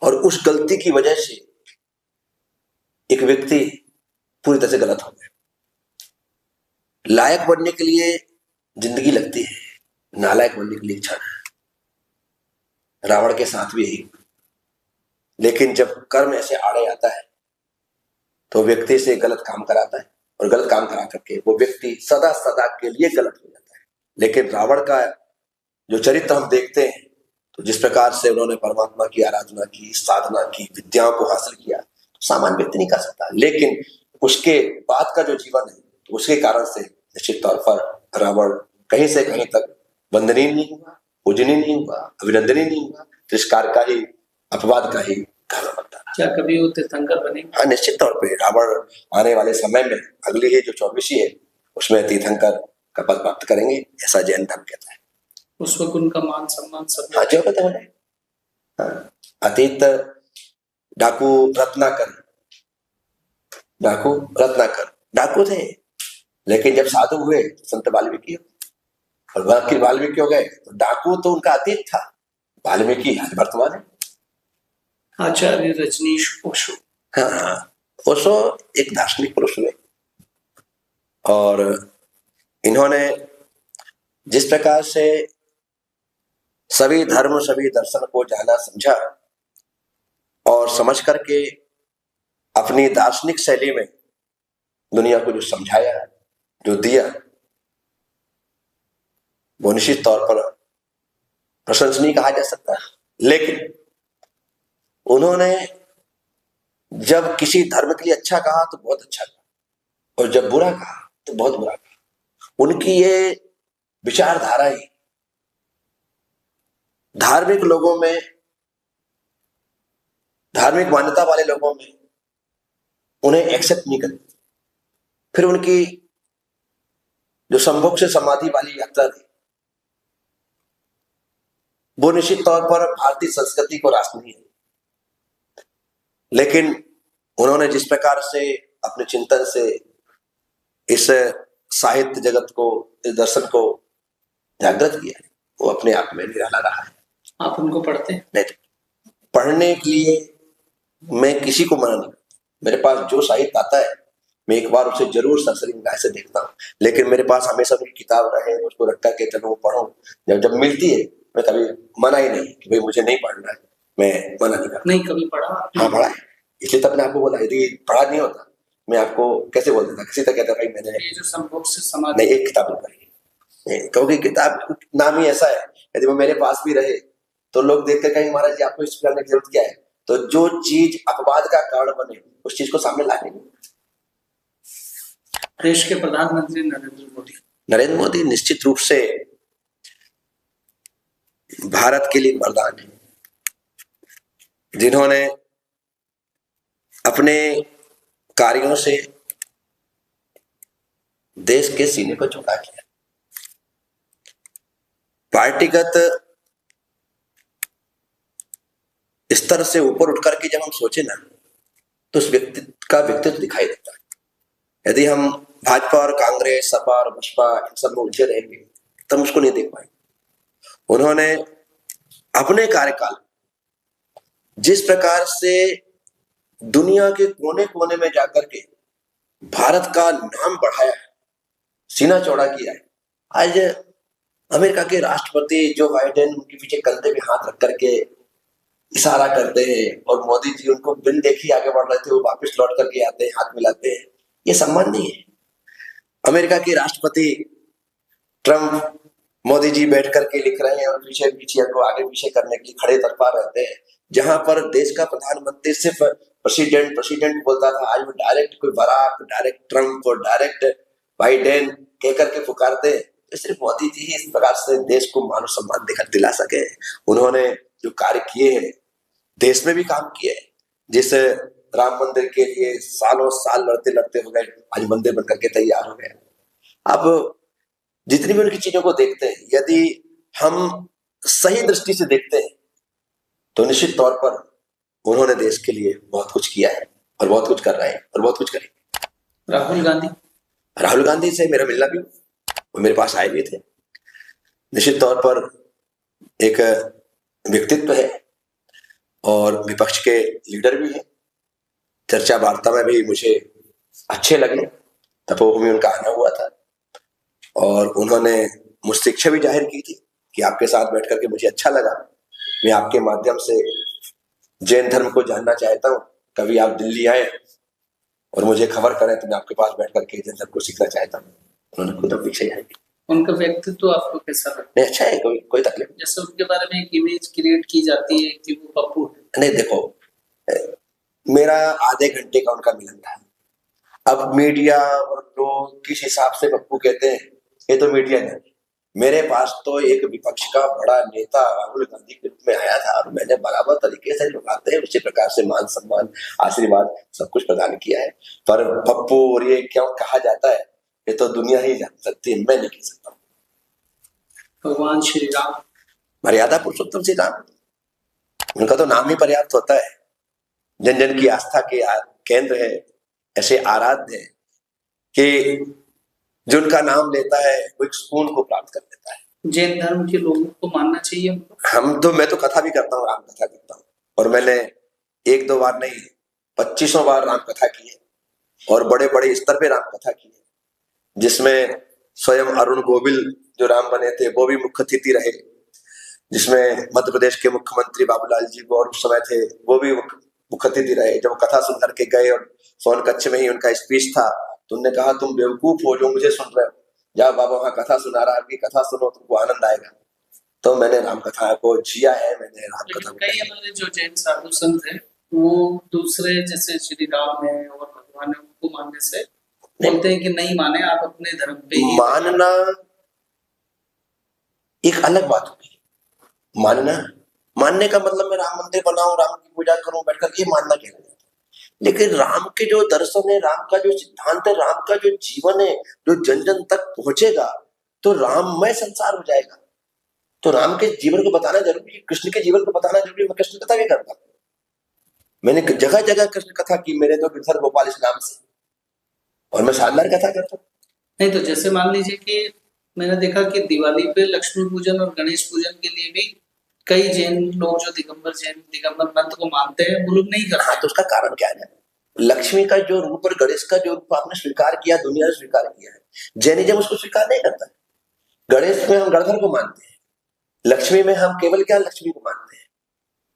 और उस गलती की वजह से एक व्यक्ति पूरी तरह से गलत हो गया। लायक बनने के लिए जिंदगी लगती है, नालायक बनने के लिए क्षण है। रावण के साथ भी यही, लेकिन जब कर्म ऐसे आड़े आता है तो व्यक्ति से गलत काम कराता है और गलत काम करा करके वो व्यक्ति सदा सदा के लिए गलत हो जाता है। लेकिन रावण का जो चरित्र हम देखते हैं तो जिस प्रकार से उन्होंने परमात्मा की आराधना की, साधना की, विद्याओं को हासिल किया, तो सामान्य व्यक्ति नहीं कर सकता। लेकिन उसके बाद का जो जीवन है तो उसके कारण से निश्चित तौर पर रावण कहीं से कहीं तक वंदनीय नहीं हुआ, पूजनीय नहीं हुआ, अभिनंदनीय नहीं हुआ, तिरस्कार का ही, अपवाद का ही कारण बनता है।
क्या कभी वो तीर्थंकर बनेंगे?
हाँ, निश्चित तौर पे रावण आने वाले समय में अगली है जो 24वीं है उसमें तीर्थंकर का पद प्राप्त करेंगे, ऐसा जैन धर्म कहता है।
उस वक्त उनका मान सम्मान सब
जो कहते हैं। हाँ, अतीत डाकू रत्नाकर डाकू थे, लेकिन जब साधु हुए संत वाल्मीकि और वाल्मीकि हो गए तो डाकू तो उनका अतीत था, वाल्मीकि आज वर्तमान है।
आचार्य रजनीश ओशो।
हाँ, ओशो एक दार्शनिक पुरुष हुए और इन्होंने जिस प्रकार से सभी धर्म, सभी दर्शन को जाना, समझा और समझ करके अपनी दार्शनिक शैली में दुनिया को जो समझाया, जो दिया, वो निश्चित तौर पर प्रशंसनीय कहा जा सकता है। लेकिन उन्होंने जब किसी धर्म के लिए अच्छा कहा तो बहुत अच्छा कहा और जब बुरा कहा तो बहुत बुरा कहा। उनकी ये विचारधारा ही धार्मिक लोगों में, धार्मिक मान्यता वाले लोगों में उन्हें एक्सेप्ट नहीं करती। फिर उनकी जो संभोग से समाधि वाली यात्रा थी वो निश्चित तौर पर भारतीय संस्कृति को रास नहीं है, लेकिन उन्होंने जिस प्रकार से अपने चिंतन से इस साहित्य जगत को, इस दर्शन को जागृत किया, वो अपने आप में निराला रहा है।
आप उनको पढ़ते हैं?
नहीं, पढ़ने के लिए मैं किसी को मना नहीं करता। मेरे पास जो साहित्य आता है मैं एक बार उसे जरूर सरसरी निगाह से देखता हूँ, लेकिन मेरे पास हमेशा मेरी किताब रहे, उसको रख करके चलो पढ़ो। जब जब मिलती है मैं कभी मना ही नहीं कि भाई मुझे नहीं पढ़ना है, मैं मना नहीं करता।
नहीं कभी पढ़ा आपने?
हाँ पढ़ा है, इसलिए तो अपने आपको बोला, यदि पढ़ा नहीं होता मैं आपको कैसे बोल देता, किसी तक कहता भाई मैंने
ये जो संभोग से समाज
नहीं एक किताब नहीं पढ़ी है। क्योंकि किताब नाम ही ऐसा है, यदि वो मेरे पास भी रहे तो लोग देख कर कहेंगे महाराज जी आपको इस करने की जरूरत क्या है। तो जो चीज अपवाद का कारण बने उस चीज को सामने लाने।
देश के प्रधानमंत्री
नरेंद्र मोदी निश्चित रूप से भारत के लिए वरदान है, जिन्होंने अपने कार्यों से देश के सीने को झुका दिया। पार्टीगत स्तर से ऊपर उठ करके जब हम सोचे ना तो उस व्यक्ति का व्यक्तित्व दिखाई देता है। यदि हम भाजपा और कांग्रेस, सपा और बसपा इन सब में उलझे रहेंगे तो हम उसको नहीं देख पाएंगे। उन्होंने अपने कार्यकाल जिस प्रकार से दुनिया के कोने कोने में जाकर के भारत का नाम बढ़ाया है, सीना चौड़ा किया है। आज अमेरिका के राष्ट्रपति जो बाइडेन उनके पीछे कंधे पे हाथ रख करके इशारा करते हैं और मोदी जी उनको बिन देखे आगे बढ़ रहे थे, वो वापस लौट करके आते हैं, हाथ मिलाते हैं। ये सम्मान नहीं है। अमेरिका के राष्ट्रपति ट्रंप मोदी जी बैठ करके लिख रहे हैं और पीछे पीछे को आगे पीछे करने के लिए खड़े तरफा रहते हैं। जहां पर देश का प्रधानमंत्री सिर्फ प्रेसिडेंट प्रेसिडेंट बोलता था, आज वो डायरेक्ट कोई बराक, डायरेक्ट ट्रंप और डायरेक्ट बाइडेन कह करके पुकारते हैं। तो सिर्फ मोदी जी ही इस प्रकार से देश को मान सम्मान देकर दिला सके। उन्होंने जो कार्य किए हैं देश में भी काम किए हैं। जिस राम मंदिर के लिए सालों साल लड़ते लड़ते हो गए, आज मंदिर बनकर के तैयार हो गए। अब जितनी भी उनकी चीजों को देखते हैं, यदि हम सही दृष्टि से देखते हैं तो निश्चित तौर पर उन्होंने देश के लिए बहुत कुछ किया है और बहुत कुछ कर रहे हैं और बहुत कुछ करेंगे। राहुल गांधी से मेरा मिलना भी, वो मेरे पास आए भी थे। निश्चित तौर पर एक व्यक्तित्व है और विपक्ष के लीडर भी है। चर्चा वार्ता में भी मुझे अच्छे लगे। तपोभूमि उनका आना हुआ था और उन्होंने मुझसे इच्छा भी जाहिर की थी कि आपके साथ बैठ करके मुझे अच्छा लगा, मैं आपके माध्यम से जैन धर्म को जानना चाहता हूँ। कभी आप दिल्ली आए और मुझे खबर करें तो मैं आपके पास बैठ करके जैन धर्म को सीखना चाहता हूँ। उन्होंने खुद अपनी इच्छा जाहिर की।
उनका व्यक्तित्व आपको कैसा लगा?
नहीं अच्छा है, कोई तकलीफ नहीं।
जैसे उनके बारे में एक इमेज क्रिएट की जाती है कि वो पप्पू है।
नहीं देखो, मेरा आधे घंटे का उनका मिलन था। अब मीडिया और लोग किस हिसाब से पप्पू कहते हैं ये तो मीडिया ने, मेरे पास तो एक विपक्ष का बड़ा नेता राहुल गांधी के रूप में आया था और मैंने बराबर तरीके से लोग आते हैं उसी प्रकार से मान सम्मान आशीर्वाद सब कुछ प्रदान किया है। पर पप्पू और ये क्यों कहा जाता है ये तो दुनिया ही जान सकती है, मैं नहीं कह सकता।
भगवान श्री राम,
मर्यादा पुरुषोत्तम श्री राम, उनका तो नाम ही पर्याप्त होता है। जन जन की आस्था के केंद्र है, ऐसे आराध्य है कि जो उनका नाम लेता है वो एक सुकून को प्राप्त कर लेता है।
जैन धर्म के लोगों को मानना चाहिए।
मैं तो कथा भी करता हूँ, राम कथा करता हूँ और मैंने एक दो बार नहीं 25 बार राम कथा की है और बड़े बड़े स्तर पे राम कथा की है, जिसमें स्वयं अरुण गोविल जो राम बने थे वो भी मुख्य अतिथि रहे, जिसमें मध्य प्रदेश के मुख्यमंत्री बाबूलाल जी वो उस समय थे वो भी मुख्य अतिथि रहे। जब कथा सुन करके गए और सोन कक्ष में ही उनका स्पीच था तो उन्होंने कहा तुम बेवकूफ हो जो मुझे सुन रहे हो, जाओ बाबा वहां कथा सुना रहा है, आपकी कथा सुनो तुमको आनंद आएगा। तो मैंने राम कथा को जिया है, मैंने राम कथा।
कई हमारे जो जैन साधु संत है वो दूसरे जैसे श्री राम है और भगवान है उनको मानने से बोलते हैं कि नहीं माने, आप अपने धर्म पे ही
मानना एक अलग बात होगी। मानने का मतलब मैं राम मंदिर बनाऊं, राम की पूजा करूं बैठ कर, ये मानना क्या है। लेकिन राम के जो दर्शन है, राम का जो सिद्धांत है, राम का जो जीवन है जो जन जन तक पहुंचेगा तो राममय संसार हो जाएगा। तो राम के जीवन को बताना जरूरी है, कृष्ण के जीवन को बताना जरूरी है। मैं कृष्ण कथा भी करता हूं, मैंने जगह जगह कृष्ण कथा की, मेरे तो गिरधर गोपाल इस नाम से, और मैं शानदार कथा करता हूँ।
नहीं तो जैसे मान लीजिए कि मैंने देखा कि दिवाली पे लक्ष्मी पूजन और गणेश पूजन के लिए भी कई जैन लोग जो दिगंबर पंथ को मानते हैं वो लोग नहीं करते।
हाँ, तो उसका कारण क्या है? लक्ष्मी का जो रूप और गणेश का जो रूप आपने स्वीकार किया, दुनिया ने स्वीकार किया है, जैनिज्म उसको स्वीकार नहीं करता है। गणेश में हम गणधर को मानते हैं, लक्ष्मी में हम केवल क्या लक्ष्मी को मानते हैं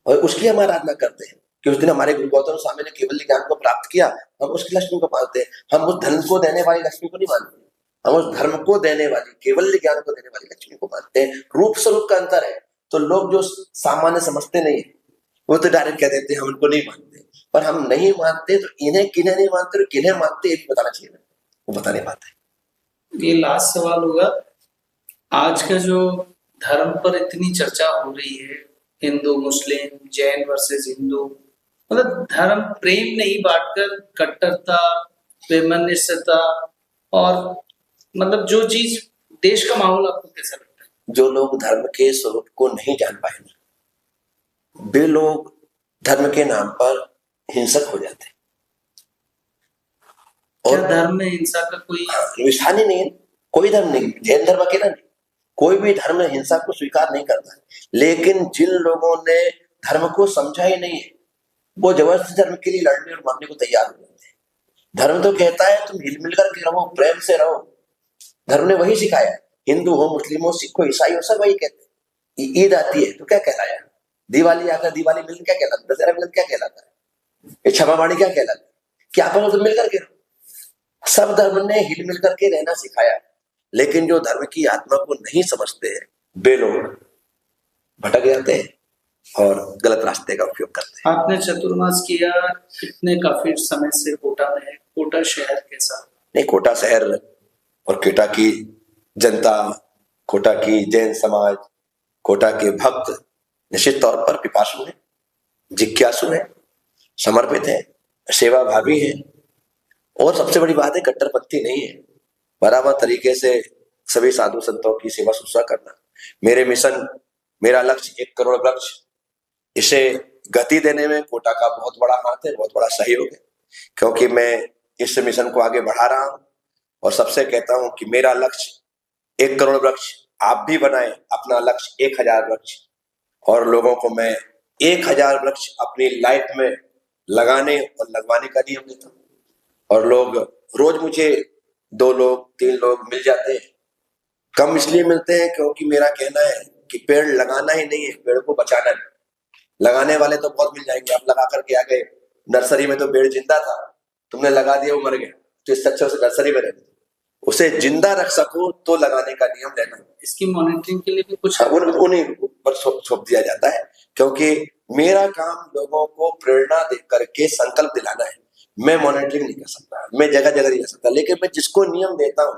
और उसकी हम आराधना करते हैं कि उस दिन हमारे गुरु गौतम स्वामी ने केवल ज्ञान को प्राप्त किया, हम उसकी लक्ष्मी को मानते हैं। हम उस धन को देने वाली लक्ष्मी को नहीं मानते, हम उस धर्म को देने वाली, केवल ज्ञान को देने वाली लक्ष्मी को मानते हैं। रूप स्वरूप का अंतर है। तो लोग जो सामान्य समझते नहीं है वो तो डायरेक्ट कह देते हैं हम उनको नहीं मानते, पर हम नहीं मानते तो इन्हें किन्हें नहीं मानते और किन्हें मानते ये भी बताना चाहिए ना, वो बता नहीं पाते।
ये लास्ट सवाल होगा, आज का जो धर्म पर इतनी चर्चा हो रही है, हिंदू मुस्लिम जैन वर्सेस हिंदू, मतलब धर्म प्रेम नहीं बांटकर कट्टरता वैमनस्यता और मतलब जो चीज देश का माहौल आपको कैसा लगता है?
जो लोग धर्म के स्वरूप को नहीं जान पाए ना, वे लोग धर्म के नाम पर हिंसक हो जाते हैं।
और धर्म में हिंसा का कोई
निशान ही नहीं है, कोई धर्म नहीं, जैन धर्म अकेला नहीं, कोई भी धर्म हिंसा को स्वीकार नहीं करता। लेकिन जिन लोगों ने धर्म को समझा ही नहीं है वो जबरदस्ती धर्म के लिए लड़ने और मारने को तैयार हो जाते हैं। धर्म तो कहता है तुम हिल मिलकर के रहो, प्रेम से रहो। धर्म ने वही सिखाया है। हिंदू हो, मुस्लिम हो, सिख हो, ईसाई हो, सब वही कहते हैं। ईद आती है तो क्या कहलाया, दिवाली आकर दिवाली मिलन क्या कहलाता, दशहरा मिलन क्या कहलाता है, ये क्षमावाणी क्या कहलाता है कि आपस में तुम मिलकर के रहो। सब धर्म ने हिल मिलकर के रहना सिखाया, लेकिन जो धर्म की आत्मा को नहीं समझते हैं वे लोग भटक जाते हैं और गलत रास्ते का उपयोग करते हैं।
आपने चतुर्मास किया, कितने काफी समय से कोटा में है, कोटा शहर कैसा?
नहीं, कोटा शहर और कोटा की जनता, कोटा की जैन समाज, कोटा के भक्त निश्चित तौर पर पिपासु हैं, जिज्ञासु हैं, समर्पित हैं, सेवाभावी हैं और सबसे बड़ी बात है कट्टरपंथी नहीं है। बराबर तरीके से सभी साधु संतों की सेवा शुश्रूषा करना मेरे मिशन, मेरा लक्ष्य 1 करोड़ वृक्ष, इसे गति देने में कोटा का बहुत बड़ा हाथ है, बहुत बड़ा सहयोग है। क्योंकि मैं इस मिशन को आगे बढ़ा रहा हूं और सबसे कहता हूं कि मेरा लक्ष्य 1 करोड़ वृक्ष, आप भी बनाएं अपना लक्ष्य 1000 वृक्ष और लोगों को मैं 1000 वृक्ष अपनी लाइफ में लगाने और लगवाने का नियम देता हूँ। और लोग रोज मुझे 2 लोग 3 लोग मिल जाते हैं। कम इसलिए मिलते हैं क्योंकि मेरा कहना है कि पेड़ लगाना ही नहीं है, पेड़ को बचाना है। लगाने वाले तो बहुत मिल जाएंगे, आप लगा करके आ गए, नर्सरी में तो पेड़ जिंदा था, तुमने लगा दिया वो मर गया, तो इससे अच्छा उसे नर्सरी में रहने, उसे जिंदा रख सको तो लगाने का नियम लेना।
इसकी मॉनिटरिंग के लिए भी कुछ
उन्हीं पर सौंप दिया जाता है, क्योंकि मेरा काम लोगों को प्रेरणा दे करके संकल्प दिलाना है। मैं मॉनिटरिंग नहीं कर सकता, मैं जगह जगह नहीं जा सकता, लेकिन मैं जिसको नियम देता हूँ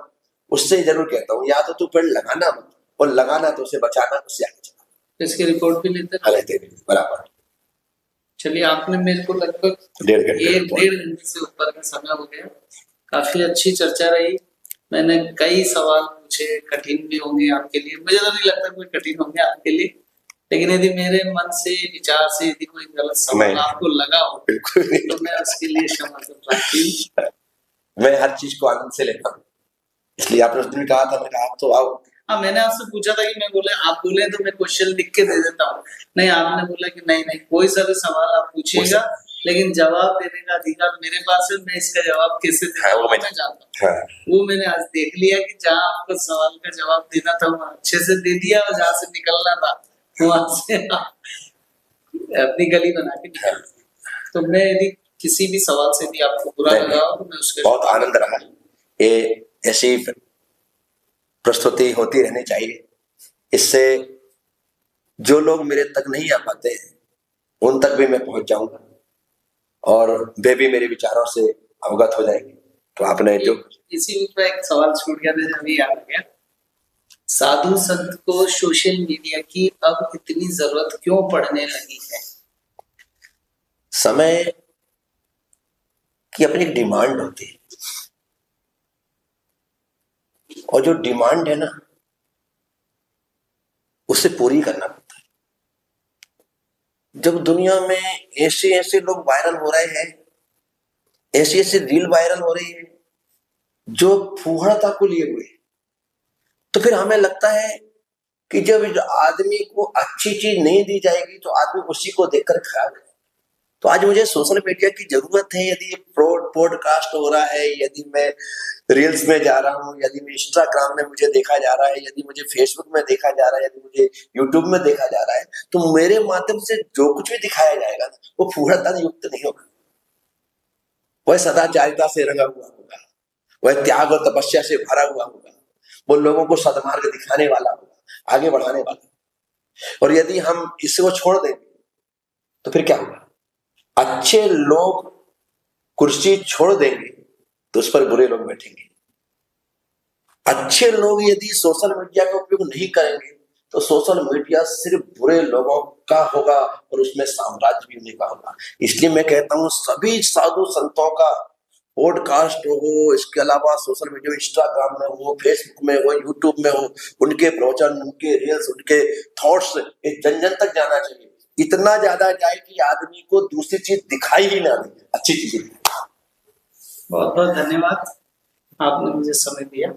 उससे जरूर कहता हूँ या तो तू पेड़ लगाना मत, और लगाना तो उसे बचाना, उससे आगे चला।
इसकी रिपोर्ट भी लेते
हैं बराबर।
चलिए, आपने मेरे को लगभग 1.5 घंटे से ऊपर का समय हो गया, काफी अच्छी चर्चा रही। मैंने कई सवाल पूछे, कठिन भी होंगे आपके लिए, मुझे तो नहीं लगता कोई कठिन होंगे आपके लिए, लेकिन यदि मेरे मन से विचार से यदि कोई गलत सवाल आपको लगा हो तो मैं उसके लिए क्षमा चाहती हूँ।
मैं हर चीज को आनंद से लेता हूँ, इसलिए आपने उस दिन कहा था, मैं कहा तो आओ।
हाँ, मैंने आपसे पूछा था कि मैं बोले आप बोले तो मैं क्वेश्चन लिख के दे देता हूँ, नहीं आपने बोला कि नहीं कोई सा भी सवाल आप पूछिएगा, लेकिन जवाब देने का अधिकार मेरे पास है, मैं इसका जवाब कैसे दूंगा वो मैं जानता हूँ। वो मैंने आज देख लिया कि जहाँ आपको सवाल का जवाब देना था वहाँ अच्छे से दे दिया, और जहाँ से निकलना था वहां से अपनी गली बना के निकल। तो मैं यदि किसी भी सवाल से भी आपको बुरा लगा हो तो मैं उसके
बहुत आनंद रहा। ये ऐसी प्रस्तुति होती रहनी चाहिए, इससे जो लोग मेरे तक नहीं आ पाते हैं उन तक भी मैं पहुंच जाऊंगा और वे भी मेरे विचारों से अवगत हो जाएंगे। तो आपने जो
इसी में एक सवाल छूट गया था, अभी याद आ गया, साधु संत को सोशल मीडिया की अब इतनी जरूरत क्यों पड़ने लगी है?
समय की अपनी एक डिमांड होती है, और जो डिमांड है ना उसे पूरी करना पड़ता है। जब दुनिया में ऐसे ऐसे लोग वायरल हो रहे हैं, ऐसी ऐसी रील वायरल हो रही है जो फूहड़ता को लिए हुए, तो फिर हमें लगता है कि जब इस आदमी को अच्छी चीज नहीं दी जाएगी तो आदमी उसी को देखकर खराब है। तो आज मुझे सोशल मीडिया की जरूरत है। यदि पॉडकास्ट हो रहा है, यदि मैं रील्स में जा रहा हूँ, यदि मैं इंस्टाग्राम में मुझे देखा जा रहा है, यदि मुझे फेसबुक में देखा जा रहा है, यदि मुझे यूट्यूब में देखा जा रहा है, तो मेरे माध्यम से जो कुछ भी दिखाया जाएगा ना, वो पूर्णतः युक्त नहीं होगा। वह सदाचारिता से रंगा हुआ होगा, वह त्याग और तपस्या से भरा हुआ होगा, वो लोगों को सद्मार्ग दिखाने वाला होगा, आगे बढ़ाने वाला। और यदि हम इसको छोड़ देंगे तो फिर क्या होगा? अच्छे लोग कुर्सी छोड़ देंगे तो उस पर बुरे लोग बैठेंगे। अच्छे लोग यदि सोशल मीडिया का उपयोग नहीं करेंगे तो सोशल मीडिया सिर्फ बुरे लोगों का होगा और उसमें साम्राज्य भी उन्हीं का होगा। इसलिए मैं कहता हूं सभी साधु संतों का पॉडकास्ट हो, इसके अलावा सोशल मीडिया, इंस्टाग्राम में हो, फेसबुक में हो, यूट्यूब में हो, उनके प्रवचन, उनके रील्स, उनके थॉट्स जन जन तक जाना चाहिए। इतना ज्यादा जाए कि आदमी को दूसरी चीज दिखाई ही ना दे, अच्छी चीजें।
बहुत बहुत धन्यवाद, आपने मुझे समय दिया।